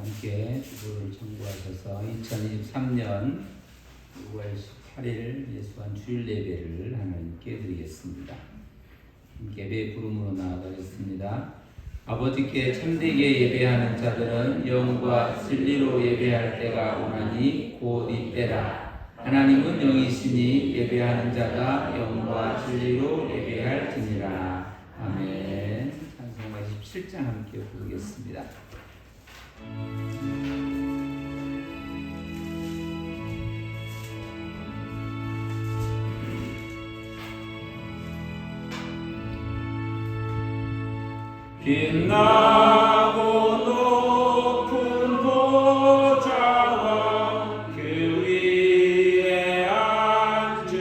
함께 주보를 청구하셔서 2023년 6월 18일 예수한 주일 예배를 하나님께 드리겠습니다. 예배 부름으로 나아가겠습니다. 아버지께 참되게 예배하는 자들은 영과 진리로 예배할 때가 오나니 곧 이때라. 하나님은 영이시니 예배하는 자가 영과 진리로 예배할지니라. 아멘. 찬송가 27장 함께 부르겠습니다. 빛나고 높은 보좌와 그 위에 앉으신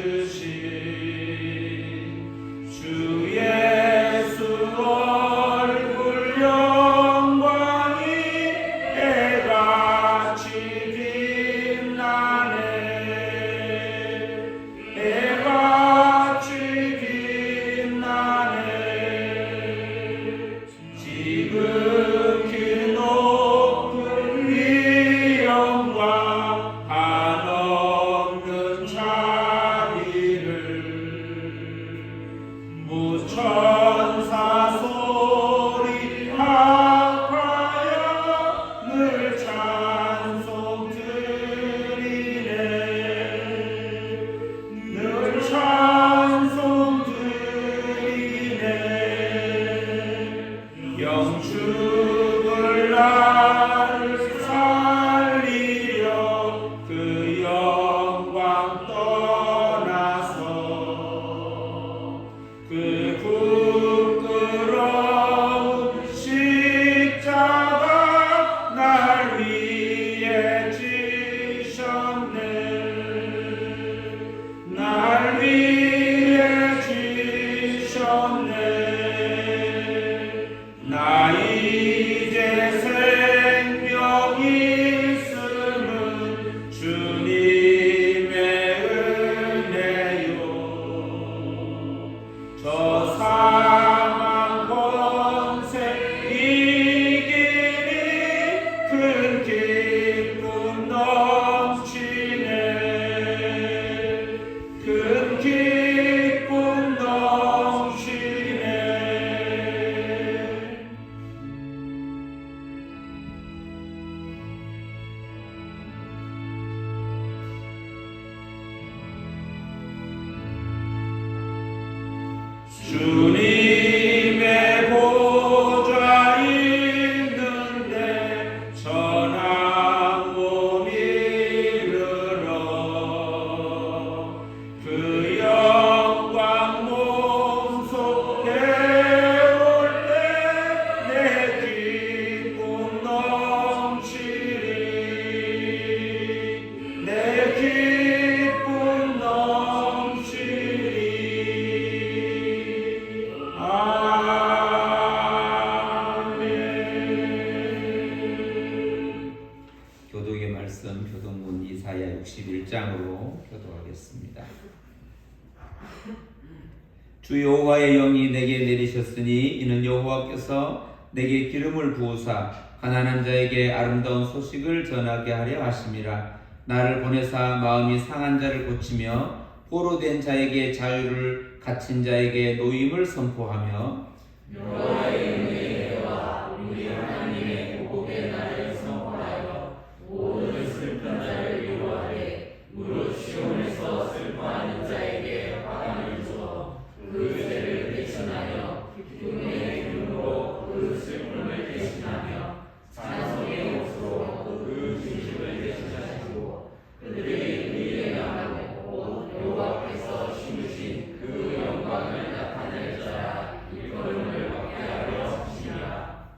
주 예수 얼굴 영광이 해같이 빛나네. 해같이 빛나네. 지극히 높은 위엄과 한없는 자비를 무천사 소리 합하여 늘 찬송 드리네. 늘 찬송 드리네. 영축을 나를 살리려 그 영광 떠나서 그 부끄러운 십자가 날 위해 지셨네. 날 위해 지셨네. 나 이제 생명이 있음은 주님의 은혜요. 저 사망 권세 이기니 큰 기쁨 넘치네. 큰 기쁨 넘치네. 주님의 보좌 있는데 천한 몸 이르러 그 영광 몸속에 올 때 내 기쁨 넘치리. 내 기쁨 넘치리. 교독의 말씀 교독문 이사야 61장으로 교독하겠습니다. 주 여호와의 영이 내게 내리셨으니 이는 여호와께서 내게 기름을 부으사 가난한 자에게 아름다운 소식을 전하게 하려 하심이라. 나를 보내사 마음이 상한 자를 고치며 포로된 자에게 자유를, 갇힌 자에게 노임을 선포하며 여호와의 은혜와 우리 하나님의 보복의 날을 선포하여 모든 슬픈 자를 위로하되 무릇 시온에서 슬퍼하는 자에게 화감을 주어 그 죄를 대신하여 기쁨의 기쁨으로 그 슬픔을 대신하며 찬송의 옷으로 그 진심을 대신하시고 그들의 의에 나고 여호와께서 심으신 그 영광을 나타낼 자라 일컬음을 받게 하려 하시니라.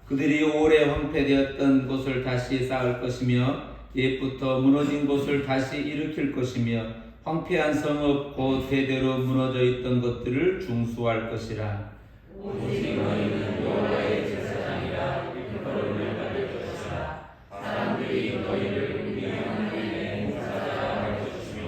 그들이 오래 황폐되었던 곳을 다시 쌓을 것이며 옛부터 무너진 곳을 다시 일으킬 것이며 황폐한 성읍 곧 대대로 무너져 있던 것들을 중수할 것이라. 오직 너희는 여호와의 제사장이라 일컬음을 받을 것이라. 사람들이 너희를 우리 하나님의 봉사자라 할 것이며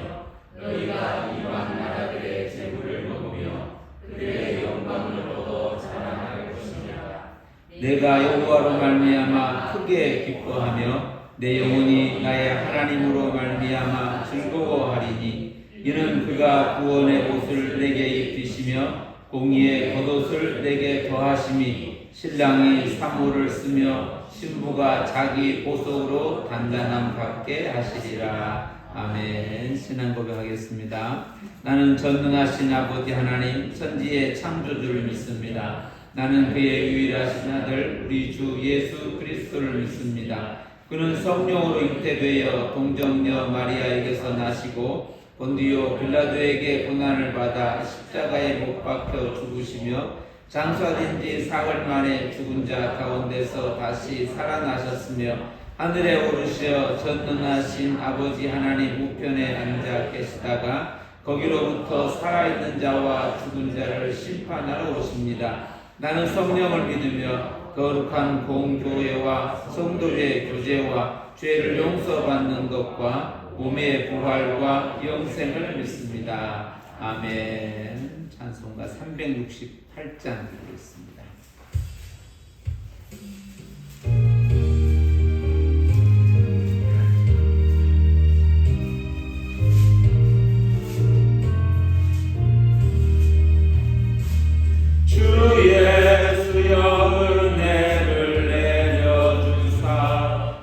너희가 이방 나라들의 재물을 먹으며 그들의 영광을 얻어 자랑할 것이니라. 내가 여호와로 말미암아 큰 크게 기뻐하며 내 영혼이 나의 하나님으로 말미암아 즐거워하리니 이는 그가 구원의 옷을 내게 입히시며 공의의 겉옷을 내게 더하심이 신랑이 사모를 쓰며 신부가 자기 보석으로 단단함 갖게 하시리라. 아멘. 신앙 고백하겠습니다. 나는 전능하신 아버지 하나님 천지의 창조주를 믿습니다. 나는 그의 유일하신 아들 우리 주 예수 그리스도를 믿습니다. 그는 성령으로 잉태되어 동정녀 마리아에게서 나시고 본디오 빌라도에게 고난을 받아 십자가에 못 박혀 죽으시며 장사된 지 사흘 만에 죽은 자 가운데서 다시 살아나셨으며 하늘에 오르시어 전능하신 아버지 하나님 우편에 앉아 계시다가 거기로부터 살아있는 자와 죽은 자를 심판하러 오십니다. 나는 성령을 믿으며 거룩한 공교회와 성도의 교제와 죄를 용서받는 것과 몸의 부활과 영생을 믿습니다. 아멘. 찬송가 368장 드리겠습니다. 주 예수여 은혜를 내려주사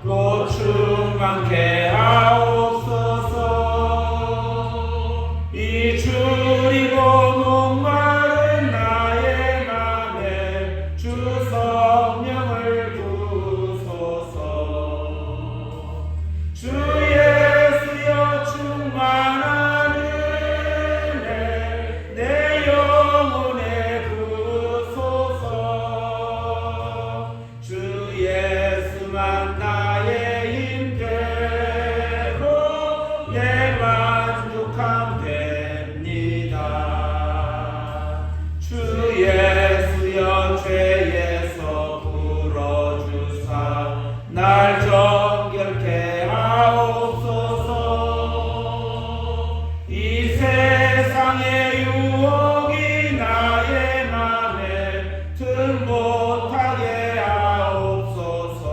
또 충만케 하옵소서. 이 줄이고 목마른 나의 맘에 주 성령을 부소서. 주 예수여 충만한 은혜 내 영혼에 부소서. 주 예수만 나의 힘 되고 내 만족함 됩니다. 주 예수여 죄에서 풀어주사 날 정결케 하옵소서. 이 세상의 유혹이 나의 맘에 든 못하게 하옵소서.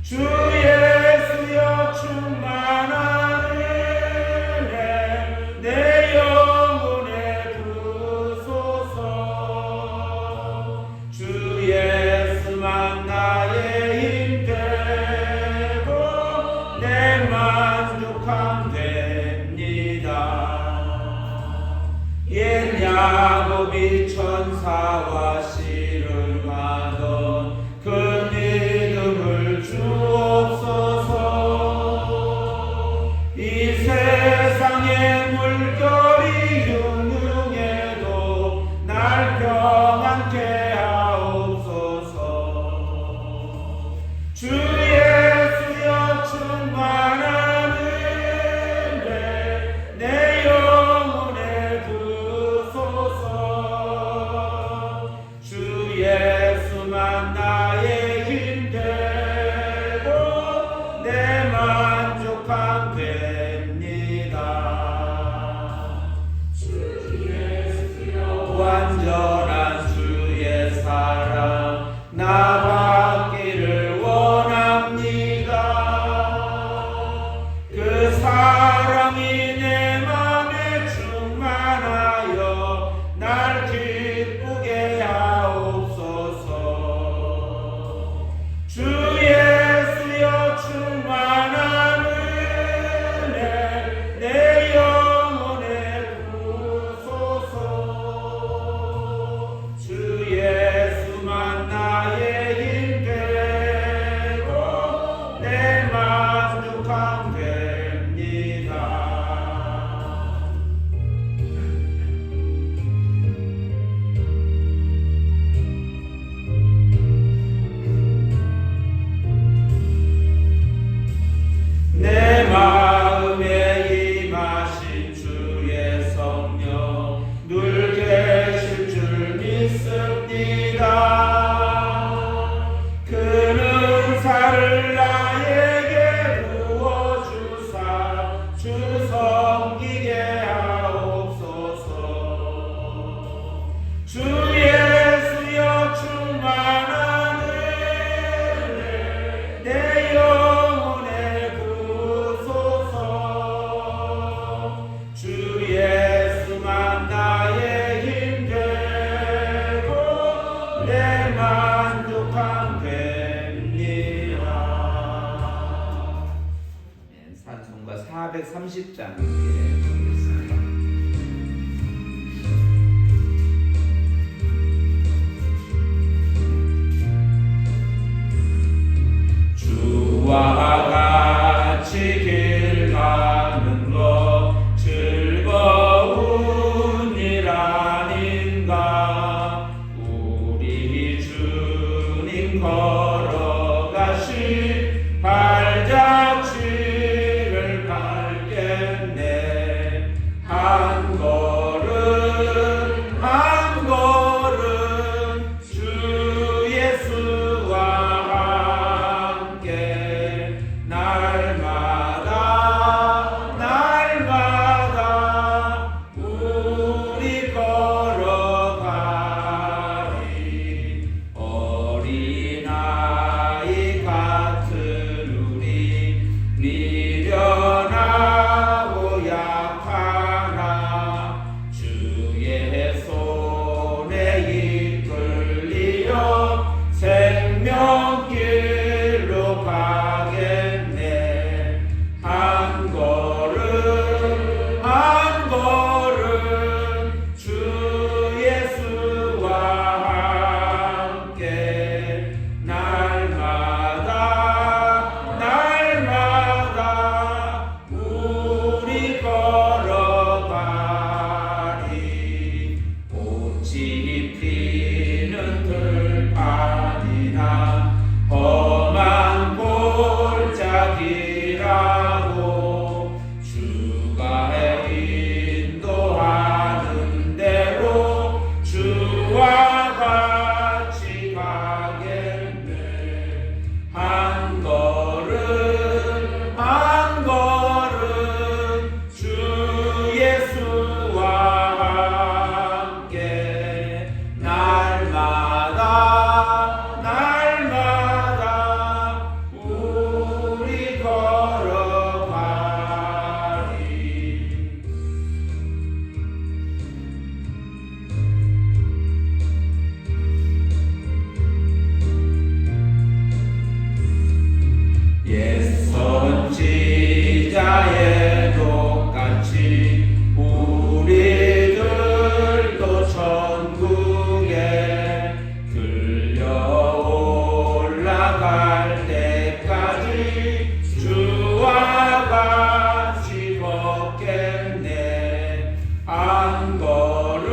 주 예수여 충만한 은혜 내 영혼에 부소서. 주 예수만 나의 힘 되고 내 만족함 됩니다. 옛 야곱이 천사와 씨름하던 그 믿음을 주옵소서. 이 세상의 물결이 흉흉해도 날 평안케 하옵소서. 주 예수여 충만한 은혜 내 영혼에 부소서. 주 30장 보겠습니다. 주와 같이 길 가는 것 즐거운 일 아닌가. 우리 주님 걸어가신 발자취를 밟겠네. 한 걸음 한 걸음 주 예수와 함께 날마다 날마다 우리 걸어가리. 어린아이 같은 우리 미련하고 약하나 주의 손에 이끌리어 생명길로 가겠네. 한 걸음 한 걸음 주 예수와 함께 날마다 날마다 우리 걸어가리. 꽃이 피는 들판이나 험한 골짜기라도 주가 인도하는 대로 주와 같이 가겠네. 한 걸음 한 걸음 주 예수와 함께 날마다 날마다 우리 걸어가리. 옛 선지자의 똑같이 우리들도 천국에 끌려 올라갈 때까지 주와 같이 걷겠네. 한 걸음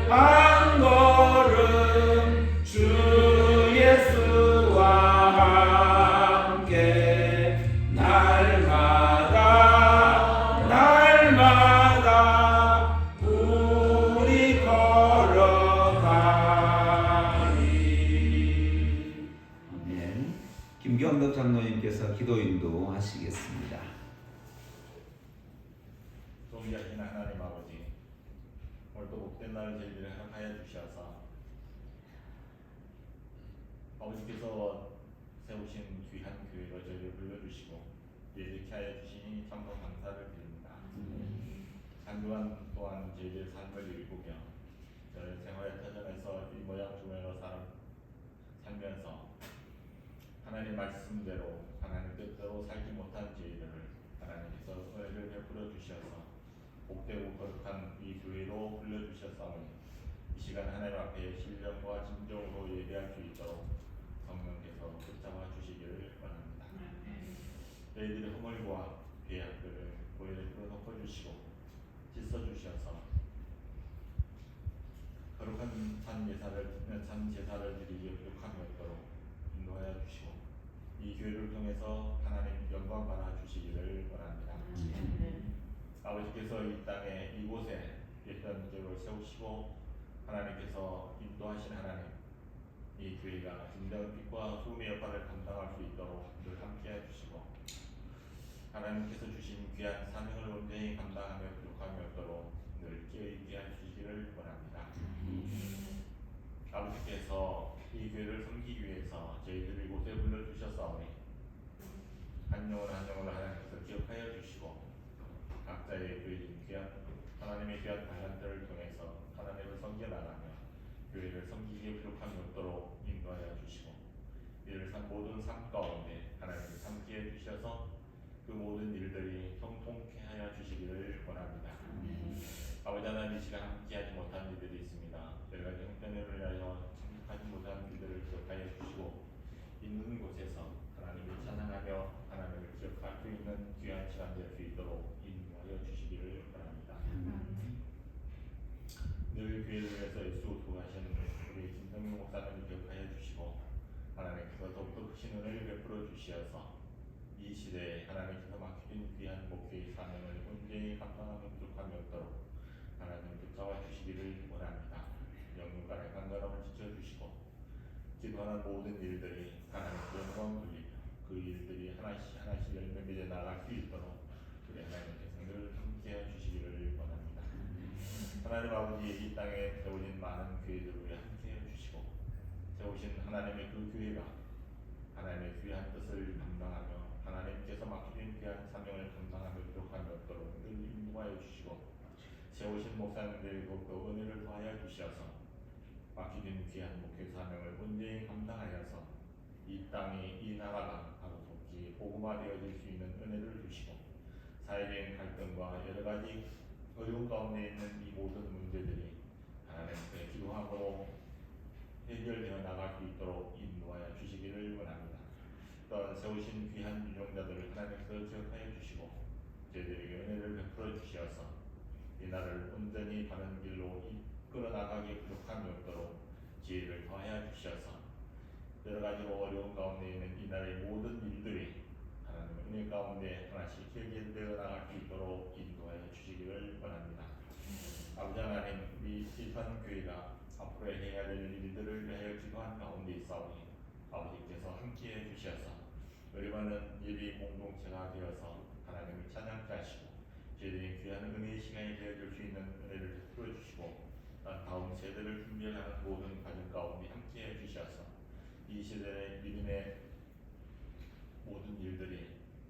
한 걸음 주 예수와 함께 날마다 날마다 우리 걸어가리. 아멘. 김경덕 장로님께서 기도 인도하시겠습니다. 존귀하신 하나님 아버지, 오늘도 복된 날 저희들을 허락하여 주셔서 아버지께서 세우신 귀한 교회로 저희를 불러주시고 예배케 하여 주시니 참으로 감사를 드립니다. 한 주간 또한 저희들의 삶을 일구며 저희 생활의 터전에서 이 모양 주면으로 살면서 하나님 말씀대로 하나님 뜻대로 살지 못한 저희들을 하나님께서 은혜를 베풀어 주셔서 복되고 거룩한 이 교회로 불러주셨사오니 이 시간 하나님 앞에 신령과 진정으로 예배할 수 있도록 성령께서 붙잡아 주시기를 원합니다. 저희들의 허물과 죄악들을 보혈의 피로 덮어주시고 씻어주셔서 거룩한 참 제사를 드리기 부족함이 없도록 인도하여 주시고 이 교회를 통해서 하나님 영광 받아 주시기를 원합니다. 아버지께서 이 땅에 이곳에 예편교를 세우시고 하나님께서 인도하신 하나님, 이 교회가 진정 빛과 소금의 역할을 감당할 수 있도록 늘 함께해 주시고 하나님께서 주신 귀한 사명을 온전히 감당하며 부족함이 없도록 늘 깨어있게 해주시기를 원합니다. 아버지께서 이 교회를 섬기기 위해서 저희들을 이곳에 불러주셨사오니 한 영혼 한 영혼을 하나님께서 기억하여 주시고 각자의 교회인 귀한 하나님의 귀한 달란트를 통해서 하나님을 섬겨나가며 교회를 섬기기에 부족함이 없도록 인도하여 주시고 이를 모든 삶 가운데 하나님을 함께해 주셔서 그 모든 일들이 형통케 하여 주시기를 원합니다. 아버지 하나님, 이 시간 함께하지 못한 일들이 있습니다. 여러 가지 형편을 위하여 참석하지 못한 일들을 기억하여 주시고 있는 곳에서 하나님을 찬양하며 하나님을 기억할 수 있는 귀한 시간 될 수 있도록 인도하여 주시기를 바랍니다. 늘 교회를 위해서 수고하시는 우리 김성민 목사님을 기억하여 주시고 하나님께서 더욱더 크신 은혜를 베풀어 주시어서 이 시대에 하나님께서 맡기신 귀한 목회의 사명을 온전히 감당하며 부족함이 없도록 하나님 붙잡아 주시기를 원합니다. 영육간의 강건함을 지켜주시고 기도하는 모든 일들이 하나님께 영광 돌리며 그 일들이 하나씩 하나씩 열매 맺어 나갈 수 있도록 우리 하나님께서 늘 함께해 주시기를 원합니다. 하나님 아버지, 이 땅에 세워진 많은 교회들을 위해 함께해 주시고 세우신 하나님의 그 교회가 하나님의 귀한 뜻을 감당하며 하나님께서 맡기신 귀한 사명을 감당하며 부족함이 없도록 늘 인도하여 주시고 세우신 목사님들의 더욱더 은혜를 더하여 주시어서 맡기신 귀한 목회 사명을 온전히 감당하여서 이 땅이 이 나라가 하루속히 복음화되어질 수 있는 은혜를 주시고 사회적인 갈등과 여러 가지 어려운 가운데 있는 이 모든 문제들이 하나님께 기도함으로 해결되어 나갈 수 있도록 인도하여 주시기를 원합니다. 또한 세우신 귀한 유종자들을 하나님께서 기억하여 주시고 저희들에게 은혜를 베풀어 주시어서 이 나라를 온전히 바른 길로 이끌어 나가기에 부족함이 없도록 지혜를 더하여 주셔서 여러 가지로 어려운 가운데 있는 이 나라의 모든 일들이 하나님의 은혜 가운데 하나씩 해결되어 나갈 수 있도록 인도하여 주시기를 원합니다. 아버지 하나님, 우리 시선교회가 앞으로 해야 될 일들을 위하여 기도한 가운데 있사오니 아버지께서 함께해 주셔서 우리와는 예비 공동체가 되어서 하나님을 찬양케 하시고 저희들이 귀한 은혜의 시간이 되어줄 수 있는 은혜를 베풀어 주시고 다음 세대를 준비하는 모든 가정 가운데 함께해 주셔서 이 시대의 믿음의 모든 일들이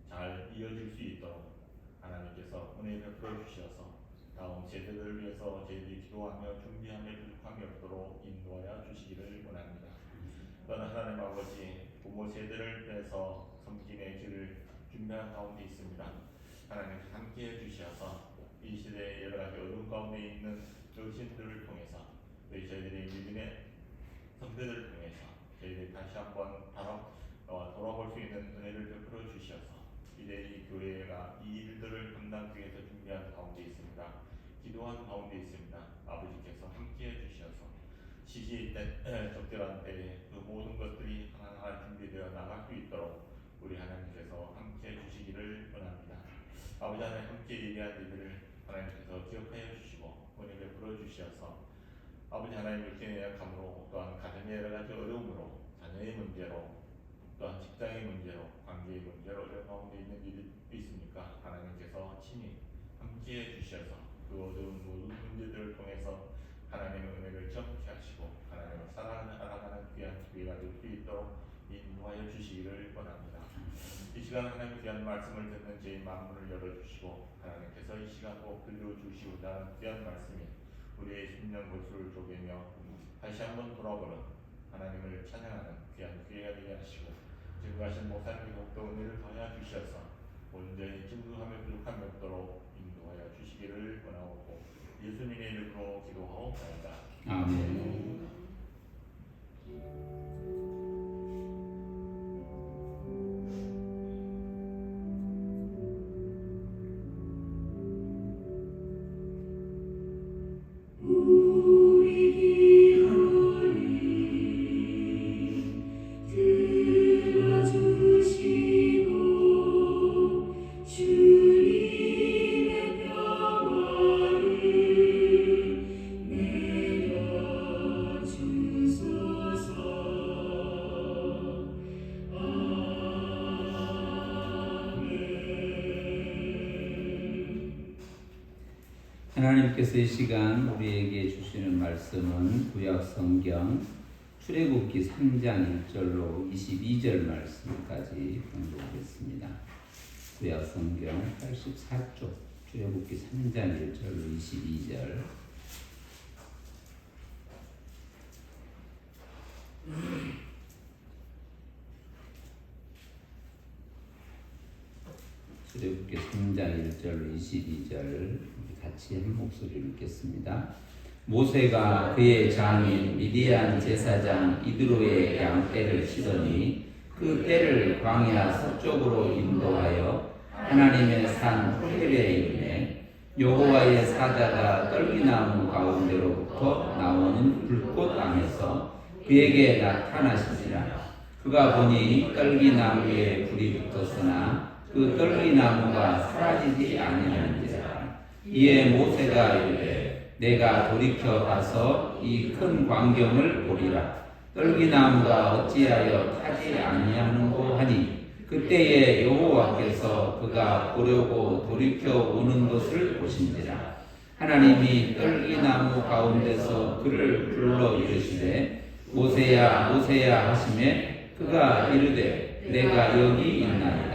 잘 이어질 수 있도록 하나님께서 은혜 베풀어 주셔서 다음 세대들을 위해서 저희들이 기도하며 준비하며 부족함이 없도록 인도하여 주시기를 원합니다. 또한 하나님 아버지, 부모 세대를 위해서 섬김의 길을 준비한 가운데 있습니다. 하나님 함께해 주셔서 이 시대의 여러 가지 어려운 가운데 있는 어르신들을 통해서 저희들의 믿음의 선배들을 통해서 저희들이 다시 한번 돌아볼 수 있는 은혜를 베풀어 주셔서 이제 이 교회가 이 일들을 감당하기 위해서 준비한 가운데 있습니다. 기도한 가운데 있습니다. 아버지께서 함께해 주셔서 시시때 적절한 때에 그 모든 것들이 하나하나 준비되어 나갈 수 있도록 우리 하나님께서 함께해 주시기를 원합니다. 아버지 하나님, 함께 얘기한 일들을 하나님께서 기억하여 주시고 은혜 베풀어 주셔서 아버지 하나님, 육신의 약함으로 또한 가정의 여러 가지 어려움으로 자녀의 문제로 또한 직장의 문제로 관계의 문제로 어려운 가운데 있는 일이 있습니까? 하나님께서 친히 함께해 주셔서 그 어려운 모든 문제들을 통해서 하나님의 은혜를 경험케 하시고 하나님을 살아가는 귀한 기회가 될 수 있도록 인도하여 주시기를 원합니다. 이 시간 하나님의 귀한 말씀을 듣는 제 마음을 열어주시고 하나님께서 이 시간 꼭 들려주시고자 하는 귀한 말씀이 우리의 심령 골수를 쪼개며 다시 한번 돌아보는 하나님을 찬양하는 귀한 기회가 되게 하시고 증거하신 목사님이 더욱더 은혜를 더하여 주셔서 온전히 증거하며 부족함이 없도록 인도하여 주시기를 원하옵고 예수님의 이름으로 기도하옵나이다. 아멘. 하나님께서 이 시간 우리에게 주시는 말씀은 구약 성경 출애굽기 3장 1절로 22절 말씀까지 공부하겠습니다. 구약 성경 84쪽 출애굽기 3장 1절로 22절. 출애굽기 3장 1절 22절 같이 한 목소리로 읽겠습니다. 모세가 그의 장인 미디안 제사장 이드로의 양떼를 치더니 그 떼를 광야 서쪽으로 인도하여 하나님의 산 호렙에 이르매 여호와의 사자가 떨기나무 가운데로부터 나오는 불꽃 안에서 그에게 나타나시니라. 그가 보니 떨기나무에 불이 붙었으나 그 떨기나무가 사라지지 아니하는지라. 이에 모세가 이르되 내가 돌이켜 가서 이 큰 광경을 보리라. 떨기나무가 어찌하여 타지 아니하는고 하니 그때에 여호와께서 그가 보려고 돌이켜 오는 것을 보신지라. 하나님이 떨기나무 가운데서 그를 불러 이르시되 모세야 모세야 하시매 그가 이르되 내가 여기 있나이다.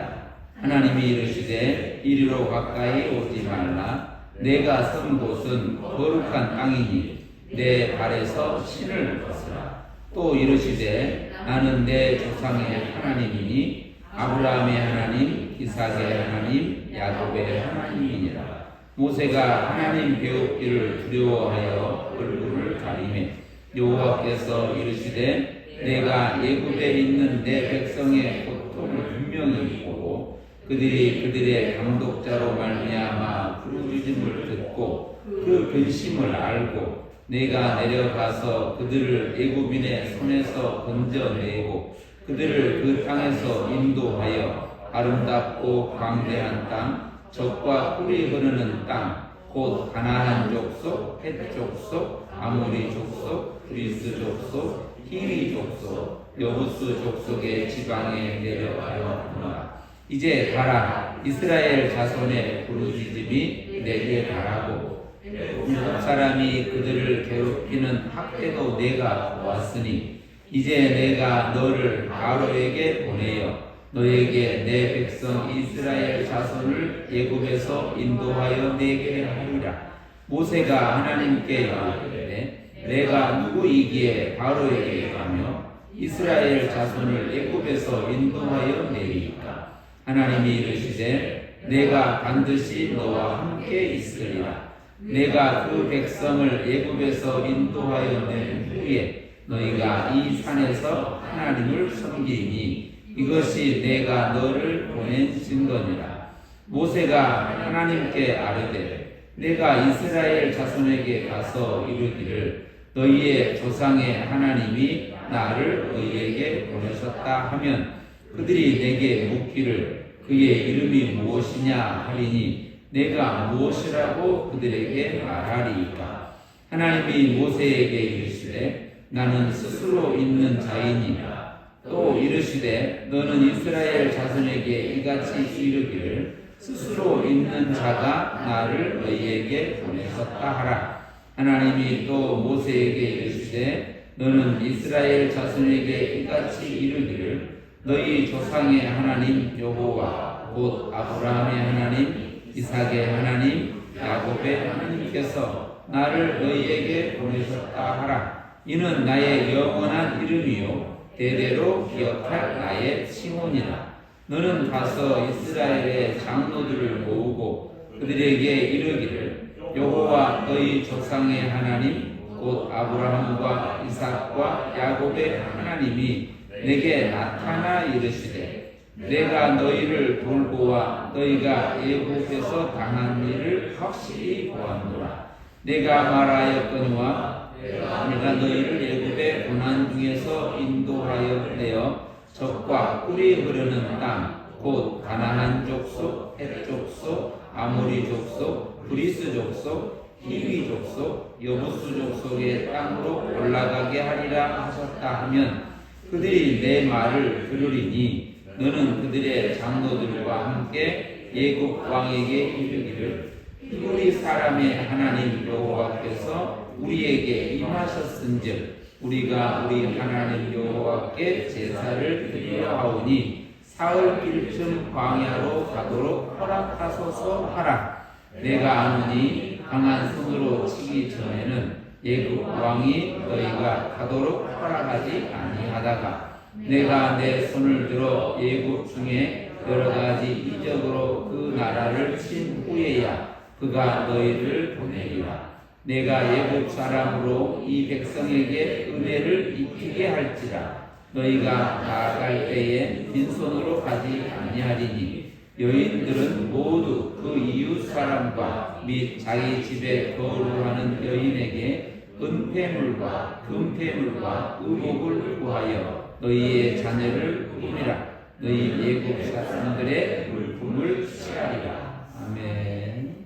하나님이 이르시되 이리로 가까이 오지 말라. 내가 선 곳은 거룩한 땅이니 내 발에서 신을 벗으라. 또 이르시되 나는 내 조상의 하나님이니 아브라함의 하나님, 이삭의 하나님, 야곱의 하나님이니라. 모세가 하나님 배우기를 두려워하여 얼굴을 가리매 여호와께서 이르시되 내가 애굽에 있는 내 백성의 고통을 분명히 보고 그들이 그들의 감독자로 말미암아 부르짖음을 듣고 그 근심을 알고 내가 내려가서 그들을 애굽인의 손에서 건져내고 그들을 그 땅에서 인도하여 아름답고 광대한 땅, 젖과 꿀이 흐르는 땅, 곧 가나안 족속, 헷 족속, 아모리 족속, 브리스 족속, 히위 족속, 여부스 족속의 지방에 내려가려니라. 이제 가라. 이스라엘 자손의 부르짖음이 내게 가라고. 일곱 사람이 그들을 괴롭히는 학대도 내가 보았으니 이제 내가 너를 바로에게 보내어 너에게 내 백성 이스라엘 자손을 애굽에서 인도하여 내게 하리라. 모세가 하나님께 이르되 내가 누구이기에 바로에게 가며 이스라엘 자손을 애굽에서 인도하여 내리이까. 하나님이 이르시되 내가 반드시 너와 함께 있으리라. 내가 그 백성을 애굽에서 인도하여 낸 후에 너희가 이 산에서 하나님을 섬기니 이것이 내가 너를 보낸 증거니라. 모세가 하나님께 아뢰되 내가 이스라엘 자손에게 가서 이르기를 너희의 조상의 하나님이 나를 너희에게 보내셨다 하면 그들이 내게 묻기를 그의 이름이 무엇이냐 하리니 내가 무엇이라고 그들에게 말하리이까. 하나님이 모세에게 이르시되 나는 스스로 있는 자이니라. 또 이르시되 너는 이스라엘 자손에게 이같이 이르기를 스스로 있는 자가 나를 너희에게 보내셨다 하라. 하나님이 또 모세에게 이르시되 너는 이스라엘 자손에게 이같이 이르기를 너희 조상의 하나님 여호와 곧 아브라함의 하나님 이삭의 하나님 야곱의 하나님께서 나를 너희에게 보내셨다 하라. 이는 나의 영원한 이름이요 대대로 기억할 나의 칭혼이라. 너는 가서 이스라엘의 장로들을 모으고 그들에게 이르기를 여호와 너희 조상의 하나님 곧 아브라함과 이삭과 야곱의 하나님이 내게 나타나 이르시되 내가 너희를 돌보아 너희가 애굽에서 당한 일을 확실히 보았노라. 내가 말하였거니와 내가 너희를 애굽의 고난 중에서 인도하여 내어 젖과 꿀이 흐르는 땅 곧 가나안 족속, 헷 족속, 아모리 족속, 브리스 족속, 히위 족속, 여부스 족속의 땅으로 올라가게 하리라 하셨다 하면 그들이 내 말을 들으리니 너는 그들의 장로들과 함께 애굽 왕에게 이르기를 히브리 사람의 하나님 여호와께서 우리에게 임하셨은즉 우리가 우리 하나님 여호와께 제사를 드리려 하오니 사흘길쯤 광야로 가도록 허락하소서 하라. 내가 아노니 강한 손으로 치기 전에는 애굽 왕이 너희가 가도록 허락하지 아니하다가 내가 내 손을 들어 애굽 중에 여러 가지 이적으로 그 나라를 친 후에야 그가 너희를 보내리라. 내가 애굽 사람으로 이 백성에게 은혜를 입히게 할지라. 너희가 나아갈 때에 빈손으로 가지 아니하리니 여인들은 모두 그 이웃 사람과 및 자기 집에 거류하는 여인에게 은폐물과 금폐물과 의복을 구하여 너희의 자녀를 꾸미라. 너희 애굽 사람들의 물품을 취하리라. 아멘.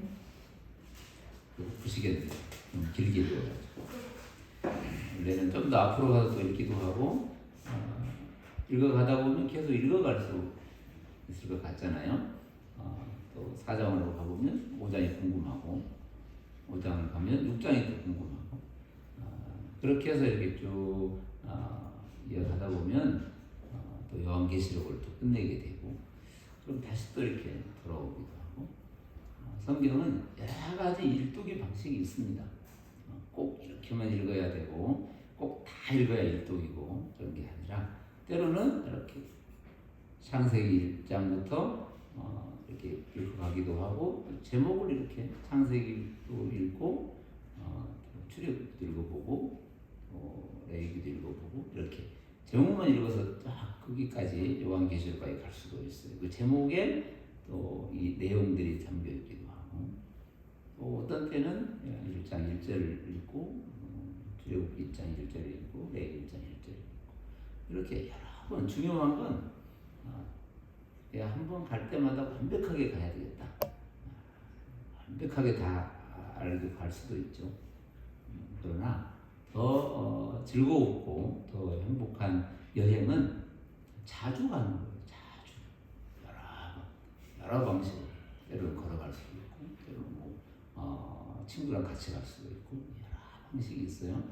보시겠네요. 좀 길게 읽어가지고 원래는 좀 더 앞으로 가서 또 읽기도 하고 읽어가다 보면 계속 읽어갈 수 있을 것 같잖아요. 또 4장으로 가보면 5장이 궁금하고 5장을 가면 6장이 또 궁금하고 그렇게 해서 이렇게 쭉 이어가다 보면 또 요한계시록을 또 끝내게 되고 그럼 다시 또 이렇게 돌아오기도 하고 성경은 여러 가지 일독의 방식이 있습니다. 꼭 이렇게만 읽어야 되고 꼭 다 읽어야 일독이고 그런 게 아니라 때로는 이렇게 창세기 1장부터 이렇게 읽어가기도 하고 제목을 이렇게 창세기도 읽고 출애굽기도 읽어보고 레위기도 읽어보고 이렇게 제목만 읽어서 딱 거기까지 요한계시록까지 갈 수도 있어요. 그 제목에 또 이 내용들이 담겨 있기도 하고 또 어떤 때는 1장 1절을 읽고 출애굽기 1장 1절을 읽고 레위기 1장 1절을 읽고 이렇게 여러 번 중요한 건 한 번 갈 때마다 완벽하게 가야 되겠다. 완벽하게 다 알고 갈 수도 있죠. 그러나 더 즐거웠고 더 행복한 여행은 자주 가는 거예요. 자주 여러 방식으로 때로는 걸어갈 수도 있고 때로는 친구랑 같이 갈 수도 있고 여러 방식이 있어요.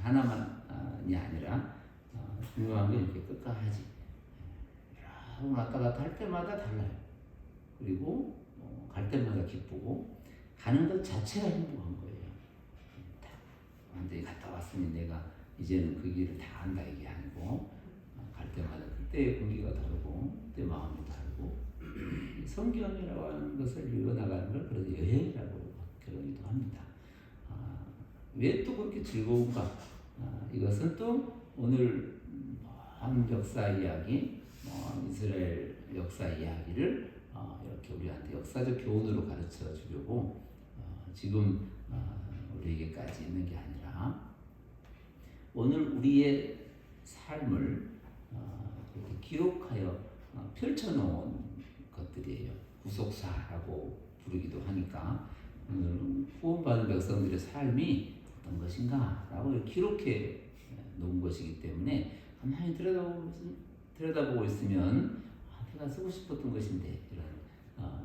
하나만이 아니라 중요한 게 이렇게 끝까지 여러 번 왔다 갔다 할 때마다 달라요. 그리고 갈 때마다 기쁘고 가는 것 자체가 행복한 거예요. 완전히 갔다 왔으니 내가 이제는 그 길을 다 안다 이게 아니고 갈 때마다 그때의 공기가 다르고 그때 마음도 다르고 성경이라고 하는 것을 읽어나가는 걸 그래서 여행이라고 그러기도 합니다. 왜 또 그렇게 즐거운가? 이것은 또 오늘 역사 이야기, 이스라엘 역사 이야기를 이렇게 우리한테 역사적 교훈으로 가르쳐 주려고 지금 우리에게까지 있는 게 아니라 오늘 우리의 삶을 이렇게 기록하여 펼쳐놓은 것들이에요. 구속사라고 부르기도 하니까 오늘 구원받은 백성들의 삶이 어떤 것인가라고 기록해 놓은 것이기 때문에 가만히 들여다보고 있으면 내가 쓰고 싶었던 것인데 이런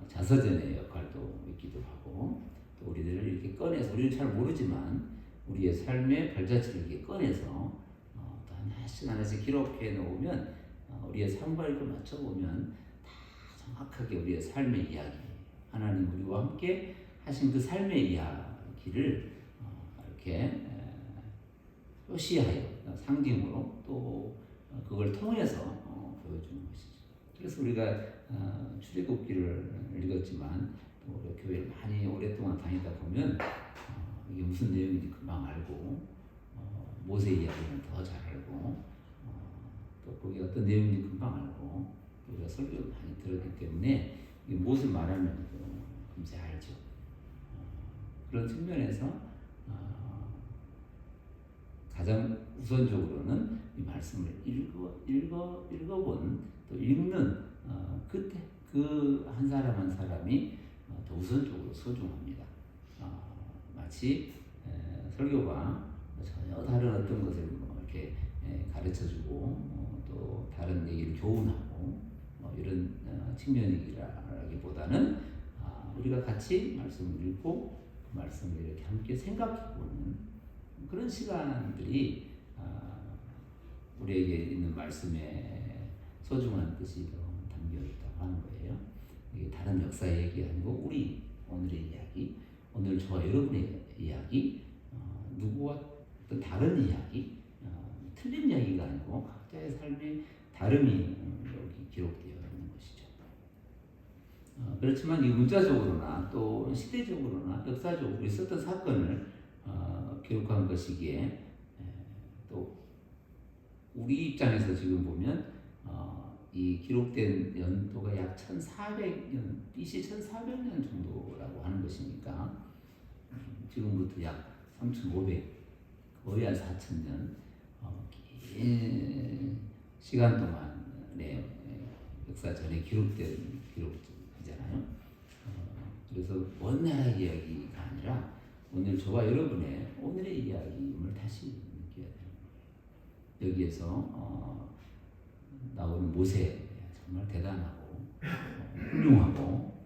자서전의 역할도 있기도 하고 또 우리들을 이렇게 꺼내서 우리는 잘 모르지만 우리의 삶의 발자취를 이렇게 꺼내서 또 하나씩 기록해 놓으면 우리의 삶과 이렇게 맞춰보면 다 정확하게 우리의 삶의 이야기 하나님 우리와 함께 하신 그 삶의 이야기를 이렇게 표시하여 상징으로 또 그걸 통해서 보여주는 것이죠. 그래서 우리가 출애굽기를 읽었지만 또 우리 교회를 많이 오랫동안 다니다 보면 이게 무슨 내용인지 금방 알고 모세 이야기는 더 잘 알고 또 거기 어떤 내용인지 금방 알고 우리가 설교를 많이 들었기 때문에 이게 무엇을 말하면 금세 알죠. 그런 측면에서 가장 우선적으로는 이 말씀을 읽어본 또 읽는 그때 그 한 사람 한 사람이 더 우선적으로 소중합니다. 마치 설교가 전혀 다른 어떤 것을 이렇게 가르쳐주고 또 다른 얘기를 교훈하고 이런 측면이라기보다는 우리가 같이 말씀을 읽고 그 말씀을 이렇게 함께 생각해보는 그런 시간들이 우리에게 있는 말씀에 소중한 뜻이 담겨 있다고 하는 거예요. 이게 다른 역사 얘기 아니고 우리 오늘의 이야기, 오늘 저와 여러분의 이야기, 누구와 어떤 다른 이야기, 틀린 이야기가 아니고 각자의 삶의 다름이 여기 기록되어 있는 것이죠. 그렇지만 이 문자적으로나 또 시대적으로나 역사적으로 있었던 사건을 기록한 것이기에 또 우리 입장에서 지금 보면 이 기록된 연도가 약 1400년, BC 1400년 정도라고 하는 것이니까 지금부터 약 3500, 거의 한 4000년 긴 시간 동안의 역사 전에 기록된 기록이잖아요. 그래서 먼 나라 이야기가 아니라 오늘 저와 여러분의 오늘의 이야기임을 다시 느껴야 돼요. 여기에서 나오는 모세 정말 대단하고 훌륭하고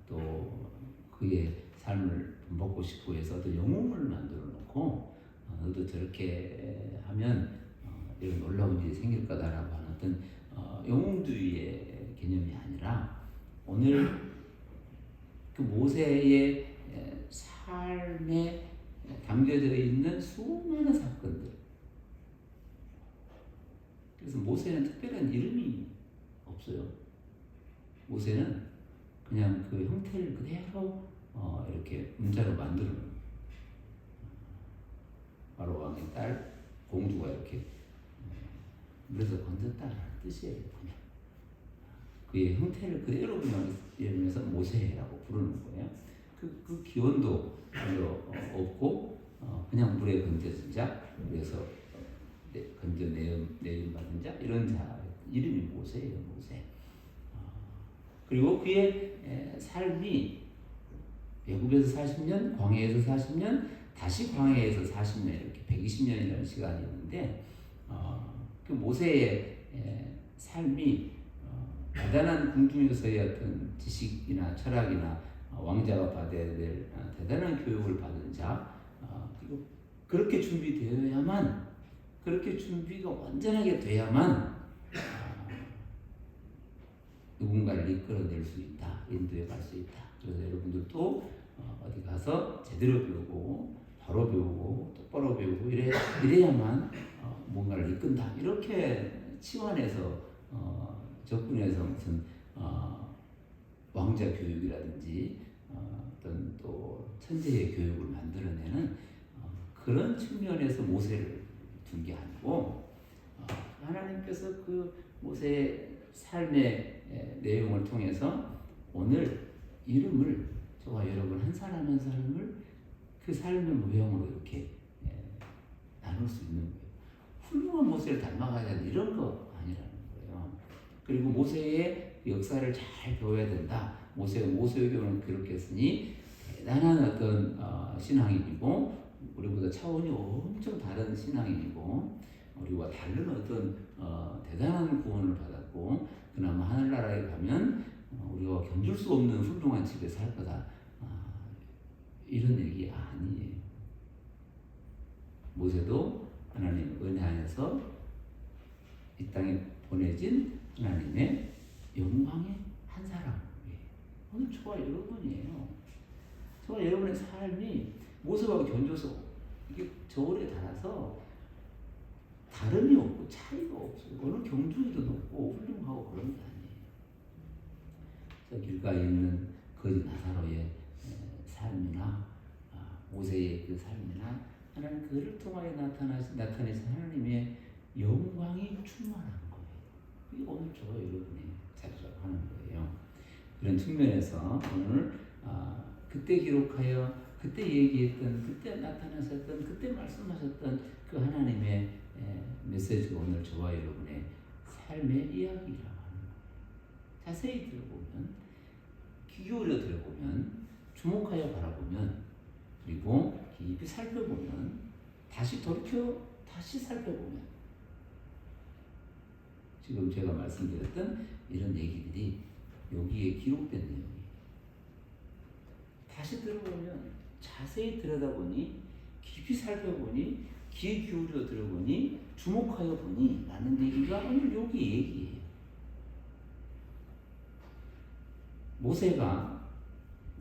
또 그의 삶을 본받고 싶고 해서 또 영웅을 만들어 놓고 너도 저렇게 하면 이런 놀라운 일이 생길 거다라고 하는 어떤 영웅주의의 개념이 아니라 오늘 그 모세의 삶에 담겨져 있는 수많은 사건들. 그래서 모세는 특별한 이름이 없어요. 모세는 그냥 그 형태를 그대로 이렇게 문자로 만들어 놓은 바로 왕의 딸 공주가 이렇게 물에서 건졌다라는 뜻이에요. 그냥 그의 형태를 그대로 그냥 이러면서 모세라고 부르는 거예요. 그 기원도 별로 없고 그냥 물에 건져진 자, 물에서 건져 내림 받은 자 이런 자 이름이 모세예요. 모세. 그리고 그의 삶이 애굽에서 40년, 광야에서 40년, 다시 광야에서 40년 이렇게 120년이라는 시간이 있는데 그 모세의 삶이 대단한 궁중에서의 어떤 지식이나 철학이나 왕자가 받아야 될 대단한 교육을 받은 자 그리고 그렇게 준비되어야만 그렇게 준비가 완전하게 돼야만 누군가를 이끌어낼 수 있다. 인도에 갈 수 있다. 그래서 여러분들도 어디 가서 제대로 배우고 바로 배우고 똑바로 배우고 이래야만 뭔가를 이끈다. 이렇게 치환해서 접근해서 무슨 왕자 교육이라든지 어떤 또 천재의 교육을 만들어내는 그런 측면에서 모세를 둔 게 아니고 하나님께서 그 모세의 삶의 내용을 통해서 오늘 이름을 저와 여러분 한 사람 한 사람을 그 삶의 모형으로 이렇게 나눌 수 있는 거예요. 훌륭한 모세를 닮아가야 되는 이런 거 아니라는 거예요. 그리고 모세의 역사를 잘 배워야 된다. 모세가 모세오경을 기록했으니 대단한 어떤 신앙인이고 우리보다 차원이 엄청 다른 신앙인이고 우리와 다른 어떤 대단한 구원을 받았고 그나마 하늘나라에 가면 우리가 견줄 수 없는 훌륭한 집에 살 거다. 이런 얘기 아니에요. 모세도 하나님 은혜 안에서 이 땅에 보내진 하나님의 영광의 한 사람이에요. 오늘 저와 여러분이에요. 저와 여러분의 삶이 모세하고 견줘서 이게 저울에 달아서 다름이 없고 차이가 없어요. 어느 경중에도 높고 훌륭하고 그런 게 아니에요. 저 길가에 있는 거지 나사로의 삶이나 모세의 그 삶이나 하나님 그를 통하여 나타내신 하나님의 영광이 충만한 거예요. 그게 오늘 저와 여러분의 자리라고 하는 거예요. 그런 측면에서 오늘 그때 기록하여 그때 얘기했던 그때 나타나셨던 그때 말씀하셨던 그 하나님의 메시지가 오늘 저와 여러분의 삶의 이야기라고 하는 거예요. 자세히 들어보면 귀 기울여 들어보면 주목하여 바라보면 그리고 깊이 살펴보면 다시 돌이켜 다시 살펴보면 지금 제가 말씀드렸던 이런 얘기들이 여기에 기록된 내용이에요. 다시 들어보면 자세히 들여다보니 깊이 살펴보니 귀 기울여 들어보니 주목하여 보니 라는 얘기가 오늘 여기 얘기예요. 모세가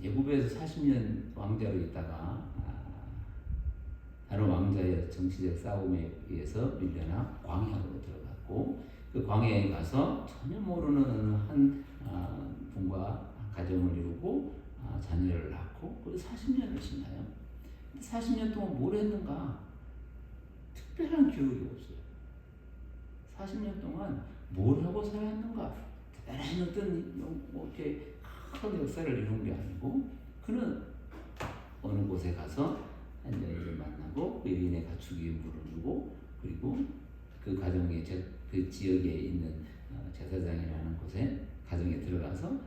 애굽에서 40년 왕자로 있다가 다른 왕자의 정치적 싸움에 의해서 밀려나 광야로 들어갔고 그 광야에 가서 전혀 모르는 한 분과 가정을 이루고 자녀를 낳고 그리고 40년을 지나요. 40년 동안 뭘 했는가? 특별한 기록이 없어요. 40년 동안 뭘 하고 살았는가? 대단한 어떤 뭐 이렇게 큰 역사를 이룬 게 아니고 그는 어느 곳에 가서 한 여인을 만나고 그 여인의 가축이 물을 주고 그리고 그 가정의 그 지역에 있는 제사장이라는 곳에 가정에 들어가서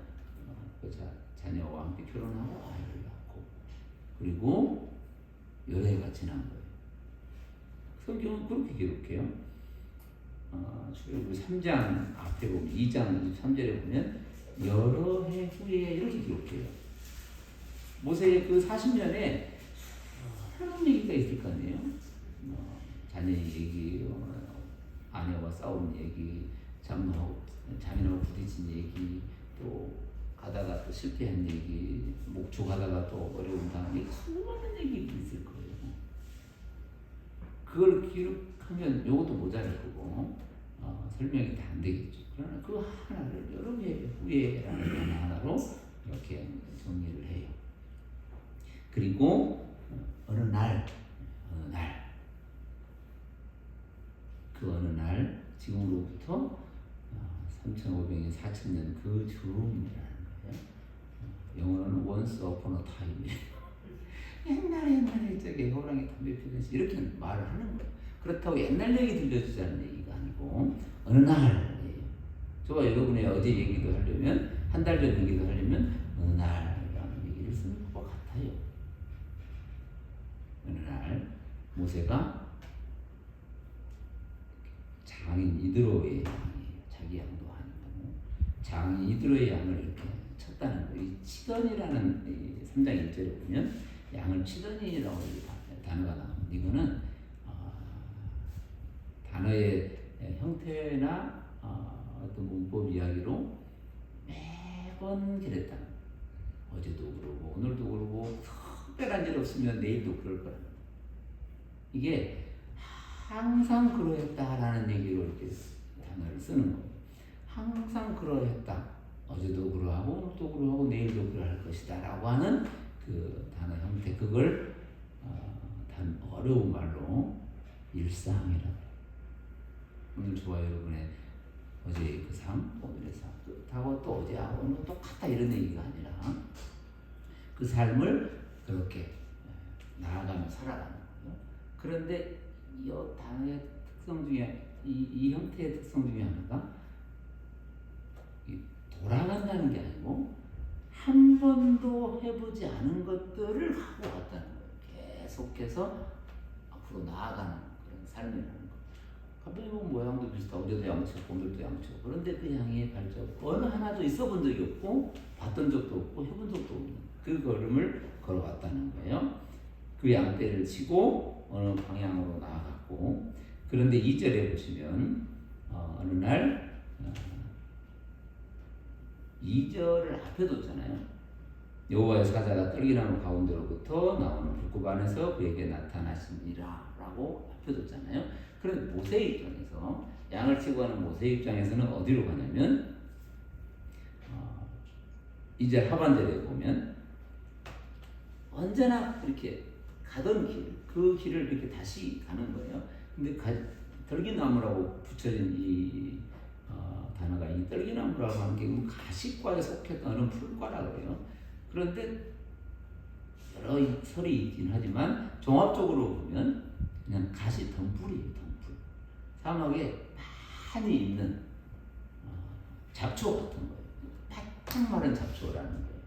그 자녀와 함께 결혼하고 아이를 낳고 그리고 여해가 지난 거예요. 성경은 그렇게 기록해요. 출애굽기 3장 앞에 보면 2장 23절에 보면 여러 해 후에 이렇게 기록해요. 모세의 그 40년에 수많은 얘기가 있을 거 아니에요. 자녀의 얘기, 아내와 싸운 얘기, 자매하고 부딪힌 얘기, 또 가다가 또 실패한 얘기, 목축하다가 또 어려움 당한 얘기, 수많은 얘기가 있을 거예요. 그걸 기록하면 이것도 모자랄 거고 설명이 다 안 되겠죠. 그러나 그 하나를 여러 해 후에라는 하나로 이렇게 정리를 해요. 그리고 어느 날 지금으로부터 3,500년, 4,000년 그 즈음이라는 거예요. 영어로는 once upon a time. 옛날에 저기 호랑이 담배 피우면서 이렇게 말을 하는 거예요. 그렇다고 옛날 얘기 들려주자는 얘기가 아니고 어느 날이에요. 저와 여러분의 어제 얘기도 하려면 한 달 전 얘기도 하려면 어느 날이라는 얘기를 쓰는 것과 같아요. 어느 날 모세가 장인 이드로의 양이에요. 자기 양도 아니고 장인 이드로의 양을 이렇게 쳤다는 거예요. 이 치던이라는 3장 1절에 보면 양을 치더니라고 단어가 나옵니다. 이거는 단어의 형태나 어떤 문법 이야기로 매번 그랬다. 어제도 그러고 오늘도 그러고 특별한 일 없으면 내일도 그럴 거라. 이게 항상 그러했다라는 얘기로 이렇게 단어를 쓰는 거예요. 항상 그러했다. 어제도 그러하고 오늘도 그러하고 내일도 그러할 것이다라고 하는 그 단어 형태, 그걸 어려운 말로 일상이라고. 오늘 저와 여러분의 어제의 그 삶, 오늘의 삶, 하고 또 어제하고 오늘 똑같다 이런 얘기가 아니라 그 삶을 그렇게 나아가며 살아가는 거예요. 그런데 이 단어의 특성 중에 이 형태의 특성 중에 하나가 돌아간다는 게 아니고 한 번도 해보지 않은 것들을 하고 왔다는 거예요. 계속해서 앞으로 나아가는 그런 삶이라는 거. 갑자기 보면 모양도 비슷하고 어제도 양치고 오늘도 양치고 그런데 그 양의 발자국 어느 하나도 있어 본 적이 없고 봤던 적도 없고 해본 적도 없는 그 걸음을 걸어왔다는 거예요. 그 양떼를 치고 어느 방향으로 나아갔고 그런데 2절에 보시면 어느 날 2절을 앞에 뒀잖아요. 여호와의 사자가 떨기나무 가운데로부터 나오는 불꽃 안에서 그에게 나타나시니라 라고 앞에 뒀잖아요. 그런데 모세 입장에서 양을 치고 가는 모세 입장에서는 어디로 가냐면 2절 하반절에 보면 언제나 이렇게 가던 길, 그 길을 이렇게 다시 가는 거예요. 근데 떨기나무라고 붙여진 이 단어가 이 떨기나무라고 하는 게 가시과에 속했던 풀과라고 해요. 그런데 여러 설이 있긴 하지만 종합적으로 보면 그냥 가시 덩굴이에요. 덩굴. 사막에 많이 있는 잡초 같은 거예요. 바짝 마른 잡초라는 거예요.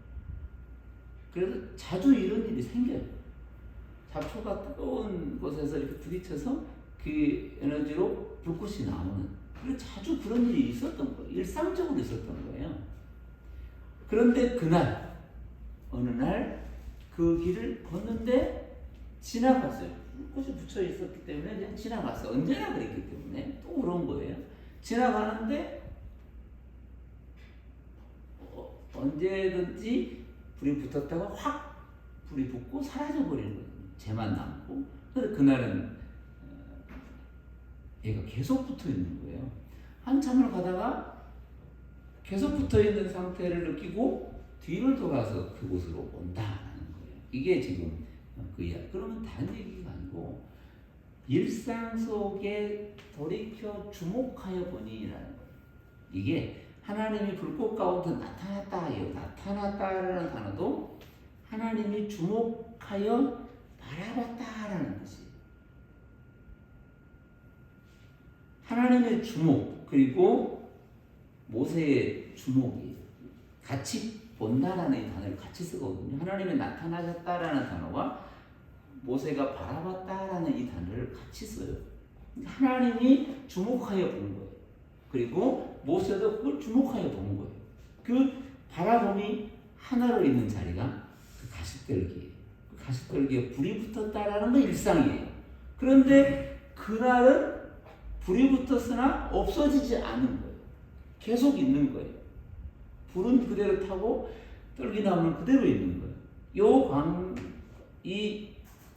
그래서 자주 이런 일이 생겨요. 잡초가 뜨거운 곳에서 이렇게 부딪혀서 그 에너지로 불꽃이 나오는, 그리고 자주 그런 일이 있었던 거예요. 일상적으로 있었던 거예요. 그런데 그날 어느 날 그 길을 걷는데 지나갔어요. 불꽃이 붙여 있었기 때문에 그냥 지나갔어요. 언제나 그랬기 때문에 또 그런 거예요. 지나가는데 언제든지 불이 붙었다가 확 불이 붙고 사라져 버리는 거예요. 쟤만 남고. 그런데 그날은 얘가 계속 붙어 있는 거예요. 한참을 가다가 계속 붙어 있는 상태를 느끼고 뒤를 돌아서 그곳으로 온다라는 거예요. 이게 지금 그 이야기. 그러면 다른 얘기가 아니고 일상 속에 돌이켜 주목하여 보니라는 거예요. 이게 하나님이 불꽃 가운데 나타났다예요. 나타났다라는 단어도 하나님이 주목하여 바라봤다라는 것이. 하나님의 주목 그리고 모세의 주목이 같이 본다라는 이 단어를 같이 쓰거든요. 하나님이 나타나셨다라는 단어와 모세가 바라봤다라는 이 단어를 같이 써요. 하나님이 주목하여 본 거예요. 그리고 모세도 그걸 주목하여 본 거예요. 그 바라봄이 하나로 있는 자리가 그 가시떨기예요. 그 가시떨기에 불이 붙었다라는 건 일상이에요. 그런데 그날은 불이 붙었으나 없어지지 않은 거예요. 계속 있는 거예요. 불은 그대로 타고 떨기나무는 그대로 있는 거예요. 이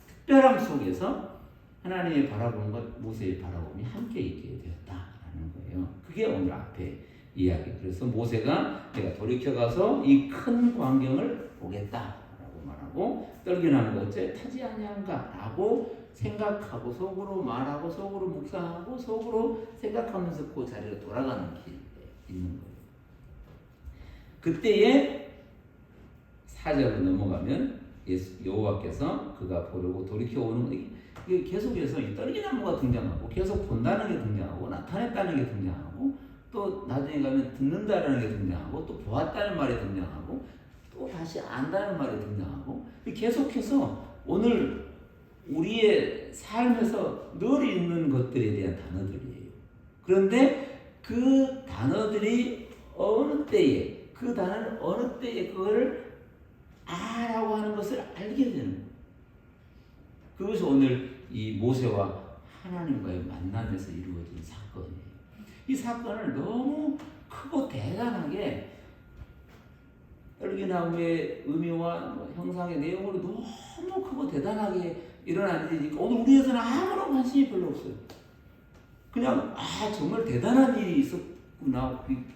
특별함 속에서 하나님의 바라봄과 모세의 바라봄이 함께 있게 되었다라는 거예요. 그게 오늘 앞에 이야기. 그래서 모세가 내가 돌이켜가서 이 큰 광경을 보겠다라고 말하고 떨기나무가 어째 타지 아니한가라고 생각하고 속으로 말하고 속으로 묵상하고 속으로 생각하면서 그 자리로 돌아가는 길에 있는 거예요. 그때에 4절로 넘어가면 여호와께서 그가 보려고 돌이켜 오는 거. 이게 계속해서 이 떨기나무가 등장하고 계속 본다는 게 등장하고 나타냈다는 게 등장하고 또 나중에 가면 듣는다는 게 등장하고 또 보았다는 말이 등장하고 또 다시 안다는 말이 등장하고 계속해서 오늘 우리의 삶에서 늘 있는 것들에 대한 단어들이에요. 그런데 그 단어들이 어느 때에 그 단어는 어느 때에 그거를 아라고 하는 것을 알게 되는 거예요. 그것이 오늘 이 모세와 하나님과의 만남에서 이루어진 사건이에요. 이 사건을 너무 크고 대단하게 떨기나무의 의미와 형상의 내용으로 너무 크고 대단하게 일어난 일이니까 오늘 우리에서는 아무런 관심이 별로 없어요. 그냥 정말 대단한 일이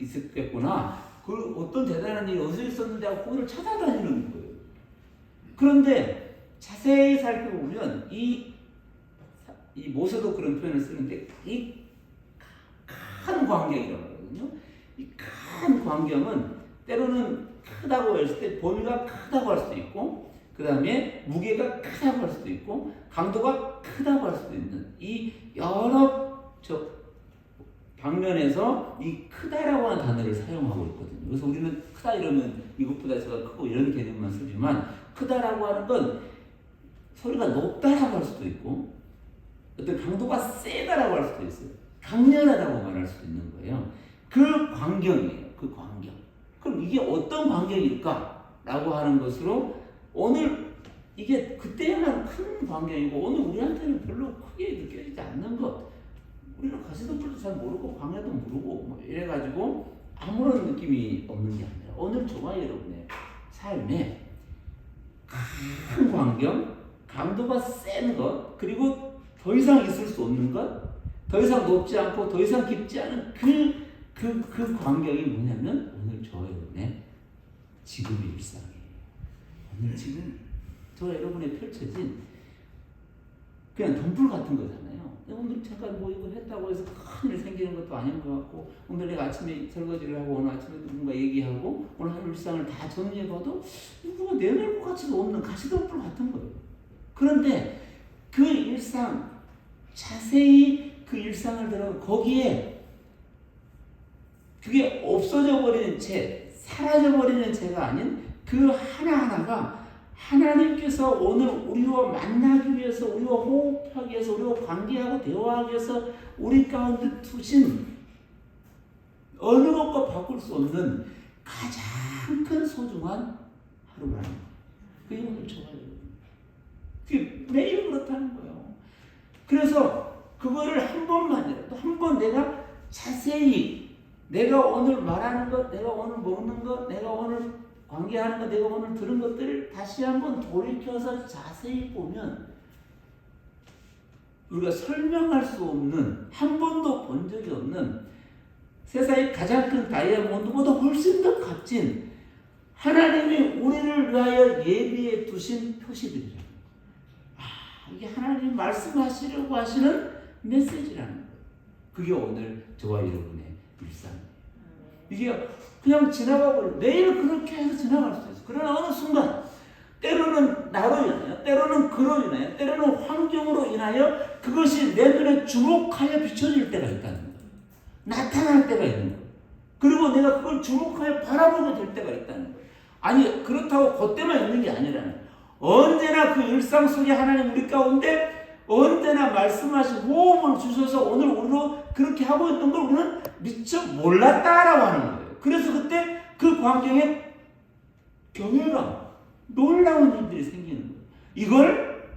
있었겠구나. 그 어떤 대단한 일이 어디서 있었는데 하고 그걸 찾아다니는 거예요. 그런데 자세히 살펴보면 이 모세도 그런 표현을 쓰는데 이 큰 광경이라고 하거든요. 이 큰 광경은 때로는 크다고 했을 때 범위가 크다고 할 수도 있고 그 다음에 무게가 크다고 할 수도 있고 강도가 크다고 할 수도 있는 이 여러 방면에서 이 크다라고 하는 단어를 사용하고 있거든요. 그래서 우리는 크다 이러면 이것보다 저가 크고 이런 개념만 쓰지만 크다라고 하는 건 소리가 높다라고 할 수도 있고 어떤 강도가 세다라고 할 수도 있어요. 강렬하다고 말할 수도 있는 거예요. 그 광경이에요. 그 광경. 그럼 이게 어떤 광경일까라고 하는 것으로 오늘 이게 그때만 큰 광경이고 오늘 우리한테는 별로 크게 느껴지지 않는 것. 우리는 가시덤불도 잘 모르고 광야도 모르고 뭐 이래가지고 아무런 느낌이 없는 게 아니라 오늘 저와 여러분의 삶에 큰 광경, 강도가 센 것, 그리고 더 이상 있을 수 없는 것, 더 이상 높지 않고 더 이상 깊지 않은 그 광경이 뭐냐면 오늘 저와 여러분의 지금의 일상이에요. 오늘 지금 저와 여러분의 펼쳐진 그냥 덤불 같은 거잖아요. 오늘 잠깐 뭐 이거 했다고 해서 큰일 생기는 것도 아닌 것 같고 오늘 내가 아침에 설거지를 하고 오늘 아침에 누군가 얘기하고 오늘 하루 일상을 다 정리해봐도 누가 내놓을 것 같지도 없는 가시덤불 같은 거예요. 그런데 그 일상 자세히 그 일상을 들어보면 거기에 그게 없어져 버리는 채 사라져 버리는 채가 아닌 그 하나하나가 하나님께서 오늘 우리와 만나기 위해서 우리와 호흡하기 위해서 우리와 관계하고 대화하기 위해서 우리 가운데 두신 어느 것과 바꿀 수 없는 가장 큰 소중한 하루라는 거예요. 그게 오늘 좋아요. 그게 매일 그렇다는 거예요. 그래서 그거를 한 번만이라도 한 번 내가 자세히 내가 오늘 말하는 것, 내가 오늘 먹는 것, 내가 오늘 관계하는 것, 내가 오늘 들은 것들을 다시 한번 돌이켜서 자세히 보면 우리가 설명할 수 없는 한 번도 본 적이 없는 세상의 가장 큰 다이아몬드보다 훨씬 더 값진 하나님이 우리를 위하여 예비해 두신 표시들이라는 거예요. 이게 하나님이 말씀하시려고 하시는 메시지라는 거예요. 그게 오늘 저와 여러분의 일상이에요. 이게 그냥 지나가고 내일 그렇게 해서 지나갈 수 있어요. 그러나 어느 순간 때로는 나로 인하여, 때로는 그로 인하여, 때로는 환경으로 인하여 그것이 내 눈에 주목하여 비춰질 때가 있다는 거예요. 나타날 때가 있는 거예요. 그리고 내가 그걸 주목하여 바라보게 될 때가 있다는 거예요. 아니 그렇다고 그때만 있는 게 아니라는 거예요. 언제나 그 일상 속에 하나님 우리 가운데 언제나 말씀하신 호흡을 주셔서 오늘 우리로 그렇게 하고 있는 걸 우리는 미처 몰랐다라고 하는 거예요. 그래서 그때 그 광경에 경외감, 놀라운 일들이 생기는 거예요. 이걸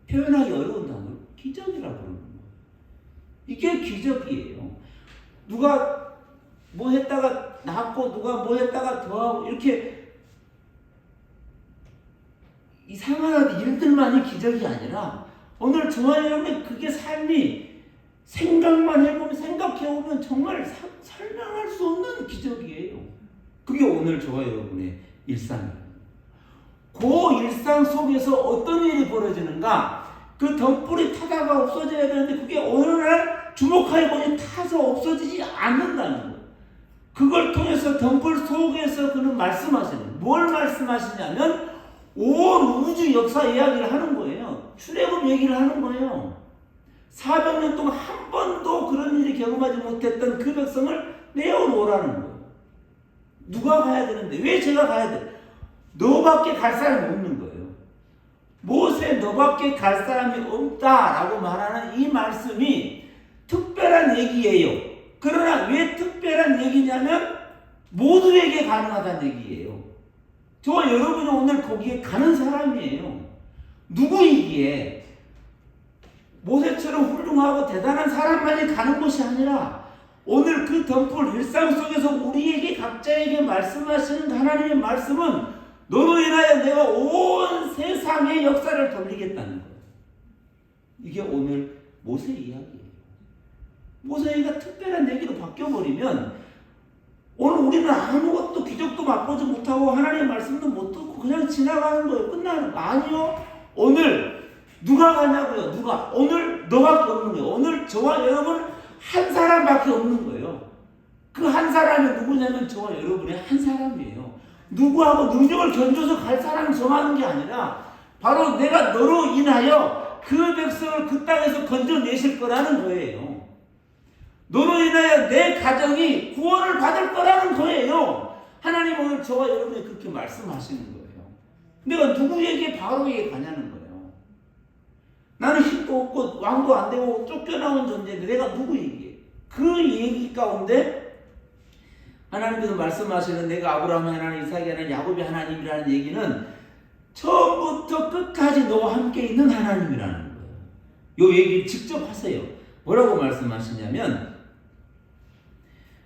표현하기 어려운 단어로 기적이라고 부르는 거예요. 이게 기적이에요. 누가 뭐 했다가 낫고 누가 뭐 했다가 더하고 이렇게 이상한 일들만이 기적이 아니라 오늘 저와 여러분의 그게 삶이 생각만 해보면 생각해보면 정말 설명할 수 없는 기적이에요. 그게 오늘 저와 여러분의 일상입니다. 그 일상 속에서 어떤 일이 벌어지는가? 그 덤불이 타다가 없어져야 되는데 그게 어느 날 주목하여 보니 타서 없어지지 않는다는 거예요. 그걸 통해서 덤불 속에서 그는 말씀하시는 뭘 말씀하시냐면 온 우주 역사 이야기를 하는 거예요. 출애굽 얘기를 하는 거예요. 400년 동안 한 번도 그런 일이 경험하지 못했던 그 백성을 내어놓으라는 거예요. 누가 가야 되는데 왜 제가 가야 돼? 너밖에 갈 사람이 없는 거예요. 모세 너밖에 갈 사람이 없다라고 말하는 이 말씀이 특별한 얘기예요. 그러나 왜 특별한 얘기냐면 모두에게 가능하다는 얘기예요. 저와 여러분이 오늘 거기에 가는 사람이에요. 누구이기에 모세처럼 훌륭하고 대단한 사람만이 가는 것이 아니라 오늘 그 덤불 일상 속에서 우리에게 각자에게 말씀하시는 하나님의 말씀은 너로 인하여 내가 온 세상의 역사를 돌리겠다는 거예요. 이게 오늘 모세 이야기예요. 모세가 특별한 얘기로 바뀌어버리면 오늘 우리는 아무것도 기적도 맛보지 못하고 하나님의 말씀도 못 듣고 그냥 지나가는 거예요. 끝나는 거 아니요. 오늘 누가 가냐고요. 누가? 오늘 너밖에 없는 거예요. 오늘 저와 여러분 한 사람밖에 없는 거예요. 그 한 사람이 누구냐면 저와 여러분의 한 사람이에요. 누구하고 능력을 견줘서 갈 사람이 정하는 게 아니라 바로 내가 너로 인하여 그 백성을 그 땅에서 건져내실 거라는 거예요. 너로 인하여 내 가정이 구원을 받을 거라는 거예요. 하나님 오늘 저와 여러분이 그렇게 말씀하시는 거예요. 내가 누구에게 바로에게 가냐는 거예요. 나는 힘도 없고 왕도 안 되고 쫓겨나온 존재인데 내가 누구에게? 그 얘기 가운데 하나님께서 말씀하시는 내가 아브라함의 하나님, 이삭의 하나님, 야곱의 하나님이라는 얘기는 처음부터 끝까지 너와 함께 있는 하나님이라는 거예요. 이 얘기 직접 하세요. 뭐라고 말씀하시냐면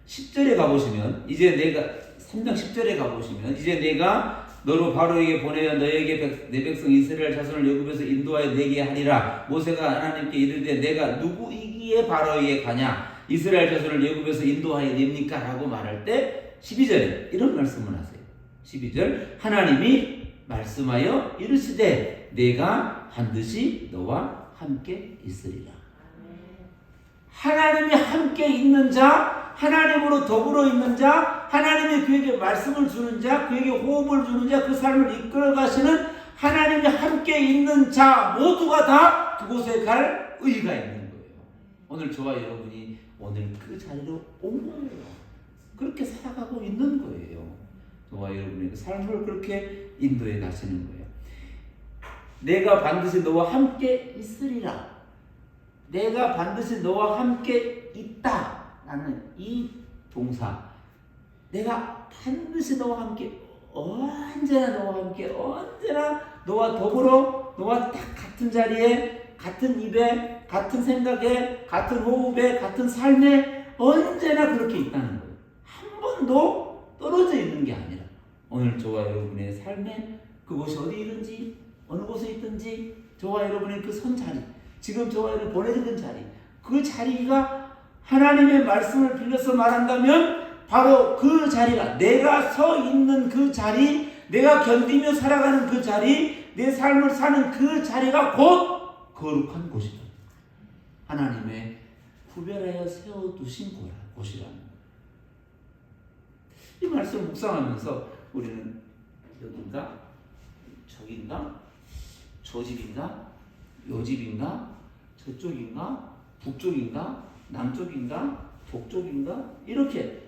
10절에 가보시면 이제 내가 3장 10절에 가보시면 이제 내가 너로 바로에게 보내어 너에게 내 백성 이스라엘 자손을 애굽에서 인도하여 내게 하리라. 모세가 하나님께 이르되 내가 누구이기에 바로에게 가냐? 이스라엘 자손을 애굽에서 인도하여 냅니까? 라고 말할 때 12절에 이런 말씀을 하세요. 12절 하나님이 말씀하여 이르시되 내가 반드시 너와 함께 있으리라. 하나님이 함께 있는 자, 하나님으로 더불어 있는 자, 하나님이 그에게 말씀을 주는 자, 그에게 호흡을 주는 자, 그 삶을 이끌어 가시는 하나님이 함께 있는 자 모두가 다 그곳에 갈 의의가 있는 거예요. 오늘 저와 여러분이 오늘 그 자리로 온 거예요. 그렇게 살아가고 있는 거예요. 저와 여러분의 그 삶을 그렇게 인도해 가시는 거예요. 내가 반드시 너와 함께 있으리라. 내가 반드시 너와 함께 있다 라는 이 동사, 내가 반드시 너와 함께, 언제나 너와 함께, 언제나 너와 더불어 너와 딱 같은 자리에, 같은 입에, 같은 생각에, 같은 호흡에, 같은 삶에 언제나 그렇게 있다는 거예요. 한 번도 떨어져 있는 게 아니라 오늘 저와 여러분의 삶에 그곳이 어디든지 어느 곳에 있든지 저와 여러분의 그 선 자리, 지금 저와 여러분 보내드린 자리, 그 자리가 하나님의 말씀을 빌려서 말한다면 바로 그 자리가, 내가 서 있는 그 자리, 내가 견디며 살아가는 그 자리, 내 삶을 사는 그 자리가 곧 거룩한 곳이다. 하나님의 구별하여 세워두신 곳이라는 거예요. 이 말씀을 묵상하면서 우리는 여긴가? 저긴가? 저 집인가? 요 집인가? 저쪽인가? 북쪽인가? 남쪽인가? 북쪽인가? 이렇게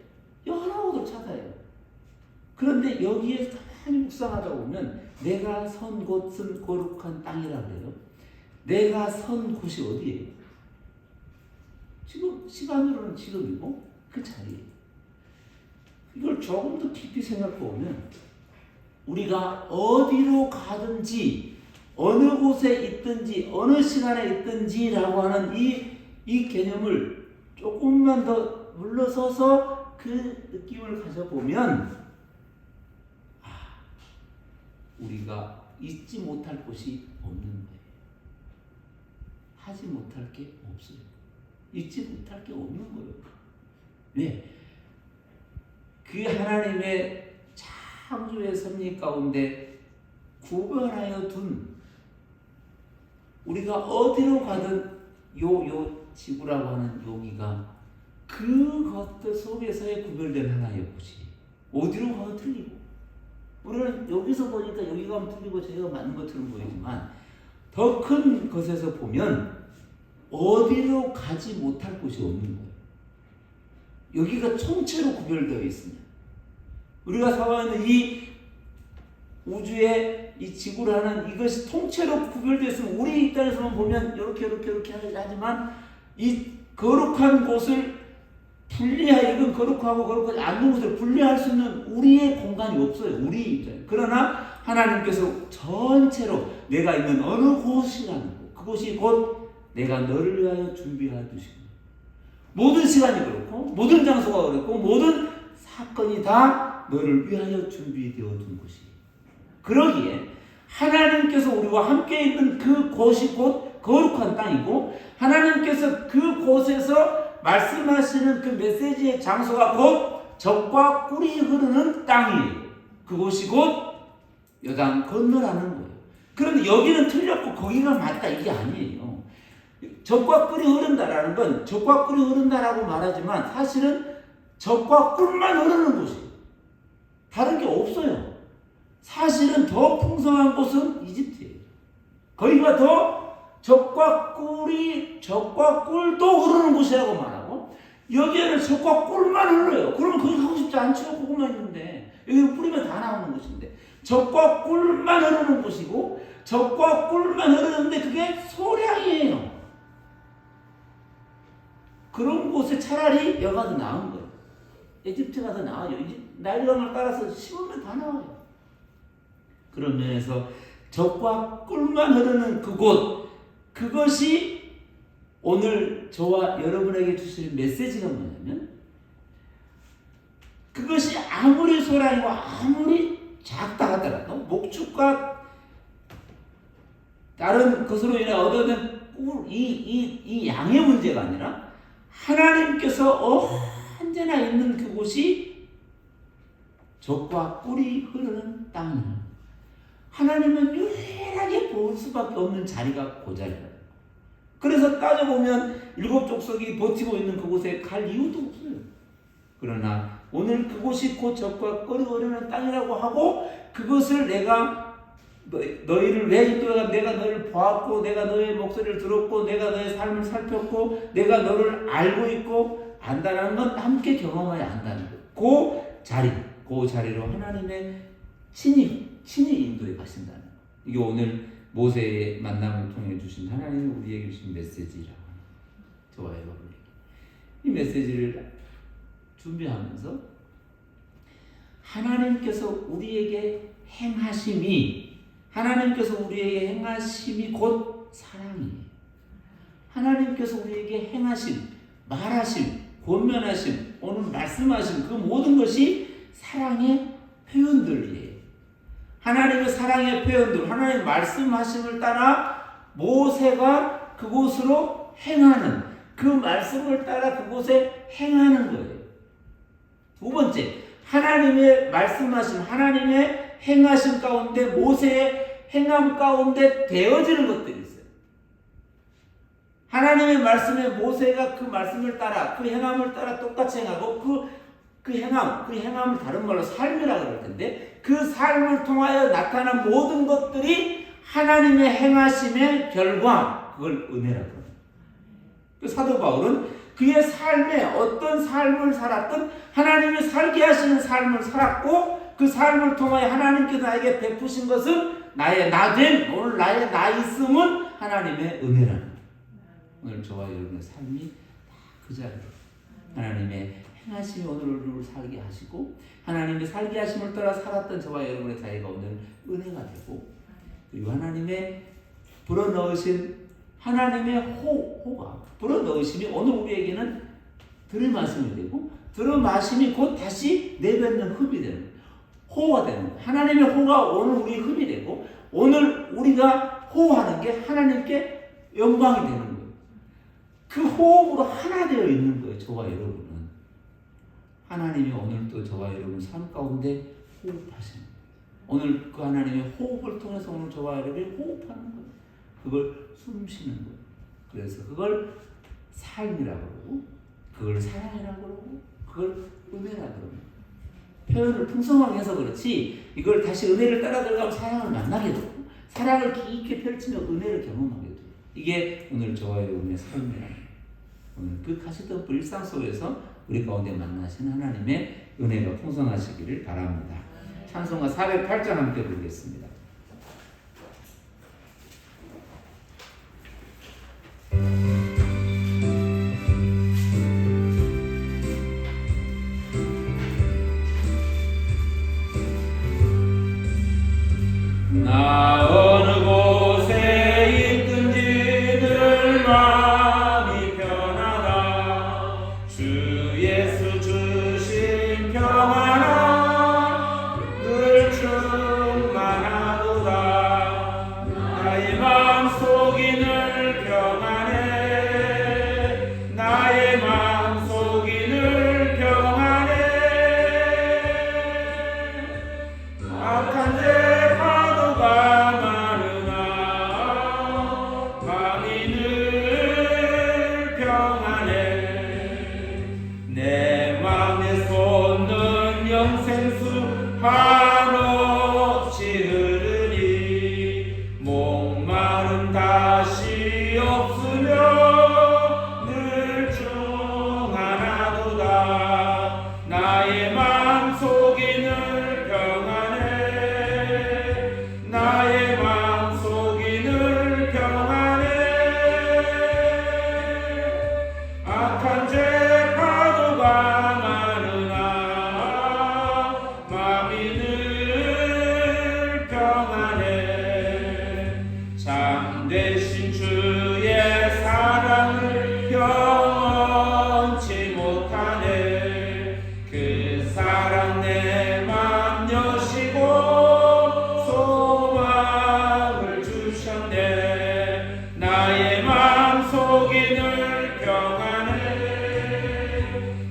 여러 곳을 찾아요. 그런데 여기에 가만히 묵상하다 보면 내가 선 곳은 거룩한 땅이라고 해요. 내가 선 곳이 어디예요? 지금 시간으로는 지금이고 그 자리예요. 이걸 조금 더 깊이 생각해 보면 우리가 어디로 가든지 어느 곳에 있든지 어느 시간에 있든지라고 하는 이 개념을 조금만 더 물러서서 그 느낌을 가져보면 우리가 잊지 못할 곳이 없는 거예요. 하지 못할 게 없어요. 잊지 못할 게 없는 거예요. 왜? 그 하나님의 창조의 섭리 가운데 구별하여 둔 우리가 어디로 가든 요 지구라고 하는 여기가 그것들 속에서의 구별된 하나의 곳이 어디로 가도 틀리고 우리는 여기서 보니까 여기 가면 틀리고 저기가 맞는 것처럼 보이지만 더 큰 것에서 보면 어디로 가지 못할 곳이 없는 거예요. 여기가 총체로 구별되어 있으면 우리가 살아가는 이 우주의 이 지구라는 이것이 통째로 구별되어 있으면 우리 입장에서만 보면 이렇게 하지만 이 거룩한 곳을 분리하여 이건 거룩하고 거룩하지 않는 곳을 분리할 수 있는 우리의 공간이 없어요. 우리 입장에. 그러나 하나님께서 전체로 내가 있는 어느 곳이라는 것, 그곳이 곧 내가 너를 위하여 준비하여 두신 것. 모든 시간이 그렇고 모든 장소가 그렇고 모든 사건이 다 너를 위하여 준비되어 둔 곳이. 그러기에 하나님께서 우리와 함께 있는 그 곳이 곧 거룩한 땅이고 하나님께서 그 곳에서 말씀하시는 그 메시지의 장소가 곧 젖과 꿀이 흐르는 땅이에요. 그곳이 곧 요단 건너라는 거예요. 그런데 여기는 틀렸고 거기가 맞다 이게 아니에요. 젖과 꿀이 흐른다라는 건 젖과 꿀이 흐른다라고 말하지만 사실은 젖과 꿀만 흐르는 곳이에요. 다른 게 없어요. 사실은 더 풍성한 곳은 이집트예요. 거기가 더 젖과 꿀도 흐르는 곳이라고 말하고 여기에는 젖과 꿀만 흘러요. 그러면 거기 가고 싶지 않죠. 그것만 있는데 여기 뿌리면 다 나오는 곳인데 젖과 꿀만 흐르는 곳이고 젖과 꿀만 흐르는데 그게 소량이에요. 그런 곳에 차라리 여기가 더 나은 거예요. 이집트가 더 나아요. 나일강을 따라서 심으면 다 나와요. 그런 면에서 젖과 꿀만 흐르는 그곳, 그것이 오늘 저와 여러분에게 주실 메시지가 뭐냐면 그것이 아무리 소량이고 아무리 작다 하더라도 목축과 다른 것으로 인해 얻어낸 이 양의 문제가 아니라 하나님께서 언제나 있는 그곳이 젖과 꿀이 흐르는 땅이에요. 하나님은 유일하게 볼 수밖에 없는 자리가 그 자리다. 그래서 따져보면 일곱 족속이 버티고 있는 그곳에 갈 이유도 없어요. 그러나 오늘 그곳이 곧 젖과 꿀이 흐르는 땅이라고 하고 그것을 내가 너희를 왜 인도해가 내가 너를 보았고 내가 너의 목소리를 들었고 내가 너의 삶을 살폈고 내가 너를 알고 있고 안다는 건 함께 경험해야 한다는 거예요. 그 자리로 하나님의 친히 인도해 가신다는 거예요. 이게 오늘 모세의 만남을 통해 주신 하나님이 우리에게 주신 메시지라고 합니다. 저와 여러분에게 이 메시지를 준비하면서 하나님께서 우리에게 행하심이 곧 사랑이에요. 하나님께서 우리에게 행하심, 말하심, 권면하심, 오늘 말씀하심 그 모든 것이 사랑의 표현들이에요. 하나님의 사랑의 표현들, 하나님의 말씀하심을 따라 모세가 그곳으로 행하는 그 말씀을 따라 그곳에 행하는 거예요. 두 번째, 하나님의 말씀하신 하나님의 행하심 가운데 모세의 행함 가운데 되어지는 것들이 있어요. 하나님의 말씀에 모세가 그 말씀을 따라 그 행함을 따라 똑같이 행하고 그 행함을 다른 말로 삶이라고 그럴 텐데 그 삶을 통하여 나타난 모든 것들이 하나님의 행하심의 결과, 그걸 은혜라고 합니다. 그 사도 바울은 그의 삶에 어떤 삶을 살았든 하나님이 살게 하시는 삶을 살았고 그 삶을 통하여 하나님께서 나에게 베푸신 것은 나의 나된 오늘 나의 나 있음은 하나님의 은혜라는 거예요. 오늘 저와 여러분의 삶이 다 그 자리에 하나님의 행하심이 오늘 우리를 살게 하시고 하나님의 살게 하심을 따라 살았던 저와 여러분의 자리가 오늘 은혜가 되고 그리고 하나님의 불어넣으신 하나님의 호가 불어넣으심이 오늘 우리에게는 들이마심이 되고 들이마심이 곧 다시 내뱉는 흡이 되는 거예요. 호가 되는 거예요. 하나님의 호가 오늘 우리 흡이 되고 오늘 우리가 호하는 게 하나님께 영광이 되는 거예요. 그 호흡으로 하나 되어 있는 거예요. 저와 여러분은 하나님이 오늘 또 저와 여러분 삶 가운데 호흡하시는 거예요. 오늘 그 하나님의 호흡을 통해서 오늘 저와 여러분이 호흡하는 거예요. 그걸 숨 쉬는 거예요. 그래서 그걸 삶이라고 그러고 그걸 사랑이라고 그러고 그걸 은혜라고 그러고 표현을 풍성하게 해서 그렇지 이걸 다시 은혜를 따라 들어가면 사랑을 만나게 되고 사랑을 깊게 펼치며 은혜를 경험하게 돼요. 이게 오늘 저와 여러분의 삶이라는 거예요. 오늘 그 가시덤불 일상 속에서 우리 가운데 만나신 하나님의 은혜가 풍성하시기를 바랍니다. 찬송가 408장 함께 부르겠습니다. 나 어느 곳에 있든지 늘 마음이 편하다. 주 예수 주신 평안함 늘 충만하도다. 나의 마음속이 늘 평안해. 나의 마음속이 늘 평안해. 악한 죄 많으나 마음이 늘 평안해. 내 맘에 솟는 영생수 한없이 흐르니 목마름 다시 없으며 늘 충만하도다. 나의 마음속이 늘 평안해. 나의 마음속이 늘 평안해. 악한 죄 파도가 많으나 마음이 늘 평안해. 참되신 주의 사랑을 경험치 못하네. 그 사랑 내 맘 여시고 소망을 주셨네. 나의 마음속이 늘 평안해.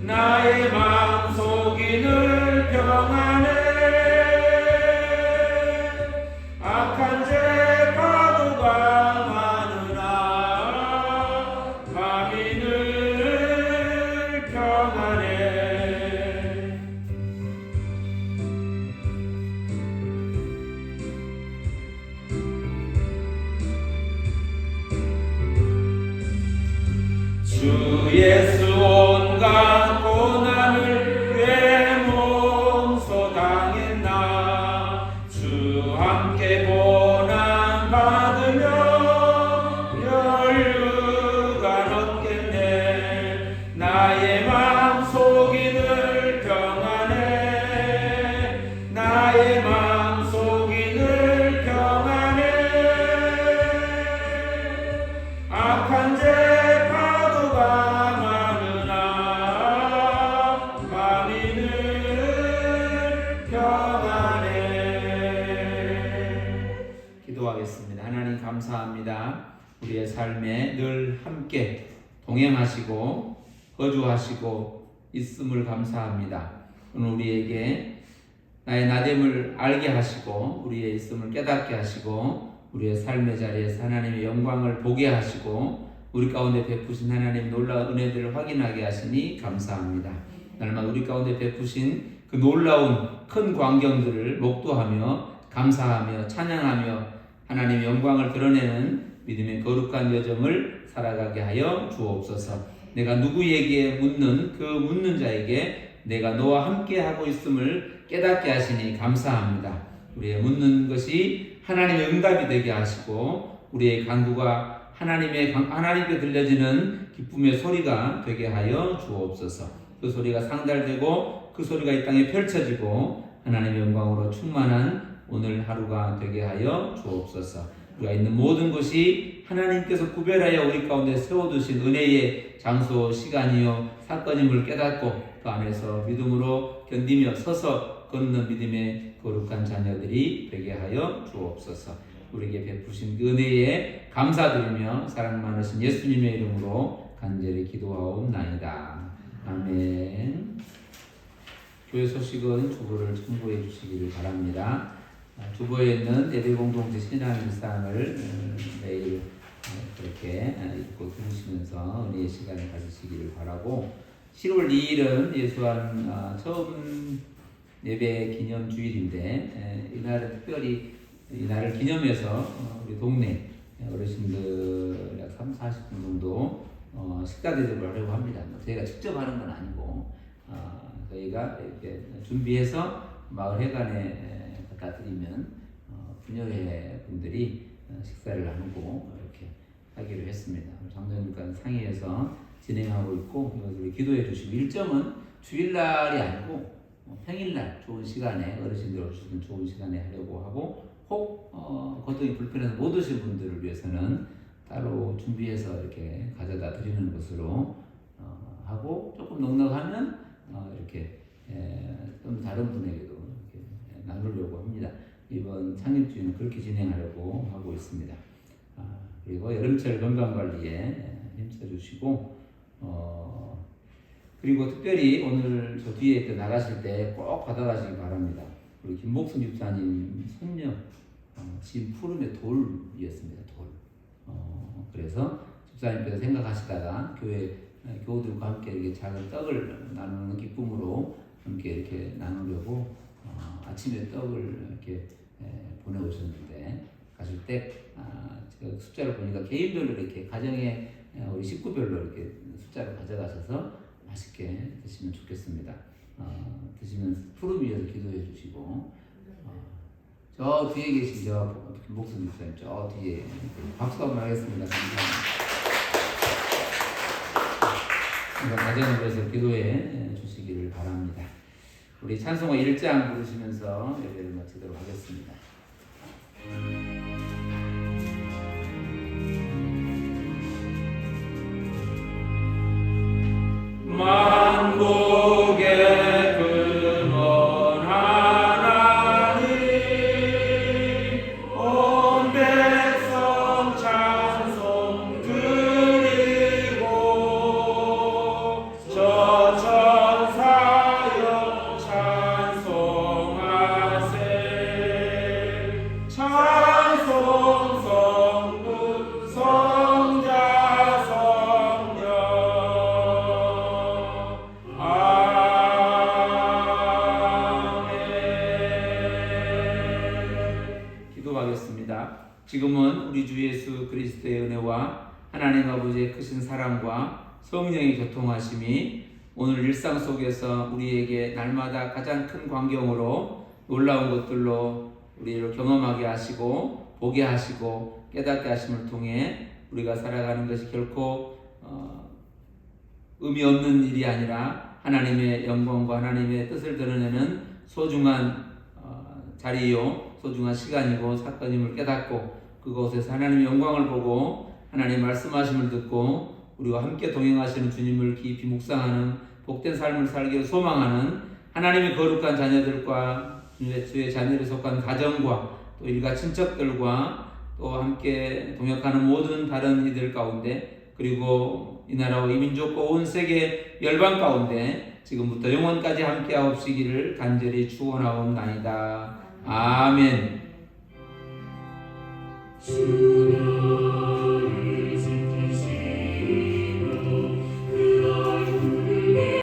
나의 마음속이 늘 평안해. 악한 죄 파도가 많으나 마음이 늘 평안해. 주 예수 온갖 고난을 왜 몸소 당했나. 주 함께 고난 받으며 여유가 얻겠네. 나의 마음속이 늘 평안해. 나의 마음속이 늘 평안해. 악한 죄 파도가 많으나 마음이 늘 평안해. 기도하겠습니다. 하나님 감사합니다. 우리의 삶에 늘 함께 동행하시고 거주하시고 있음을 감사합니다. 오늘 우리에게 나의 나됨을 알게 하시고 우리의 있음을 깨닫게 하시고 우리의 삶의 자리에서 하나님의 영광을 보게 하시고 우리 가운데 베푸신 하나님 놀라운 은혜들을 확인하게 하시니 감사합니다. 날마다 우리 가운데 베푸신 그 놀라운 큰 광경들을 목도하며 감사하며 찬양하며 하나님의 영광을 드러내는 믿음의 거룩한 여정을 살아가게 하여 주옵소서. 내가 누구에게 묻는 그 묻는 자에게 내가 너와 함께 하고 있음을 깨닫게 하시니 감사합니다. 우리의 묻는 것이 하나님의 응답이 되게 하시고 우리의 간구가 하나님께 들려지는 기쁨의 소리가 되게 하여 주옵소서. 그 소리가 상달되고 그 소리가 이 땅에 펼쳐지고 하나님의 영광으로 충만한 오늘 하루가 되게 하여 주옵소서. 우리가 있는 모든 것이 하나님께서 구별하여 우리 가운데 세워두신 은혜의 장소, 시간이요 사건임을 깨닫고 그 안에서 믿음으로 견디며 서서 걷는 믿음의 거룩한 자녀들이 되게 하여 주옵소서. 우리에게 베푸신 그 은혜에 감사드리며 사랑 많으신 예수님의 이름으로 간절히 기도하옵나이다. 아멘. 교회 소식은 주보를 참고해 주시기를 바랍니다. 주보에 있는 예배공동체 신앙 일상을 매일 그렇게 읽고 들으시면서 은혜의 시간을 가지시기를 바라고 10월 2일은 예수한 처음 예배 기념 주일인데 이날은 특별히 이날을 기념해서 우리 동네 어르신들 약 30-40분 정도 식사 대접을 하려고 합니다. 저희가 직접 하는 건 아니고 저희가 이렇게 준비해서 마을 회관에 갖다 드리면 분여회 분들이 식사를 나누고 이렇게 하기로 했습니다. 장로님과 상의해서 진행하고 있고 우리 기도해 주시고 일정은 주일날이 아니고 평일날 좋은 시간에 어르신들 오시는 좋은 시간에 하려고 하고 혹 거동이 불편해서 못 오신 분들을 위해서는 따로 준비해서 이렇게 가져다 드리는 것으로 하고 조금 넉넉하면 이렇게 좀 다른 분에게도 이렇게 나누려고 합니다. 이번 창립주의는 그렇게 진행하려고 하고 있습니다. 그리고 여름철 건강관리에 힘써주시고 그리고 특별히 오늘 저 뒤에 나가실 때 꼭 받아가시기 바랍니다. 우리 김복순 집사님 손녀 집 푸름의 돌이었습니다. 돌. 그래서 집사님께서 생각하시다가 교회 교우들과 함께 이렇게 작은 떡을 나누는 기쁨으로 함께 이렇게 나누려고 아침에 떡을 이렇게 보내오셨는데 가실 때 제가 숫자를 보니까 개인별로 이렇게 가정에 우리 식구별로 이렇게 숫자를 가져가셔서 맛있게 드시면 좋겠습니다. 드시면서 푸름 위에서 기도해 주시고 저 뒤에 계신 저 목사님 저 뒤에 박수 한번 하겠습니다. 감사합니다. 가정을 위해서 기도해 주시기를 바랍니다. 우리 찬송가 1장 부르시면서 예배를 마치도록 하겠습니다. 만복의 근원 하나님 온 백성 찬송 드리고 저 천사여 찬송하세 찬송 성부 성자 성령 기도하겠습니다. 지금은 우리 주 예수 그리스도의 은혜와 하나님 아버지의 크신 사랑과 성령의 교통하심이 오늘 일상 속에서 우리에게 날마다 가장 큰 광경으로 놀라운 것들로 우리를 경험하게 하시고 보게 하시고 깨닫게 하심을 통해 우리가 살아가는 것이 결코 의미 없는 일이 아니라 하나님의 영광과 하나님의 뜻을 드러내는 소중한 자리요 소중한 시간이고 사건임을 깨닫고 그곳에서 하나님의 영광을 보고 하나님 말씀하심을 듣고 우리와 함께 동행하시는 주님을 깊이 묵상하는 복된 삶을 살기를 소망하는 하나님의 거룩한 자녀들과 주의 자녀를 속한 가정과 또 일가 친척들과 또 함께 동역하는 모든 다른 이들 가운데 그리고 이 나라와 이 민족과 온 세계 열방 가운데 지금부터 영원까지 함께하옵시기를 간절히 축원하옵나이다. 아멘. 주님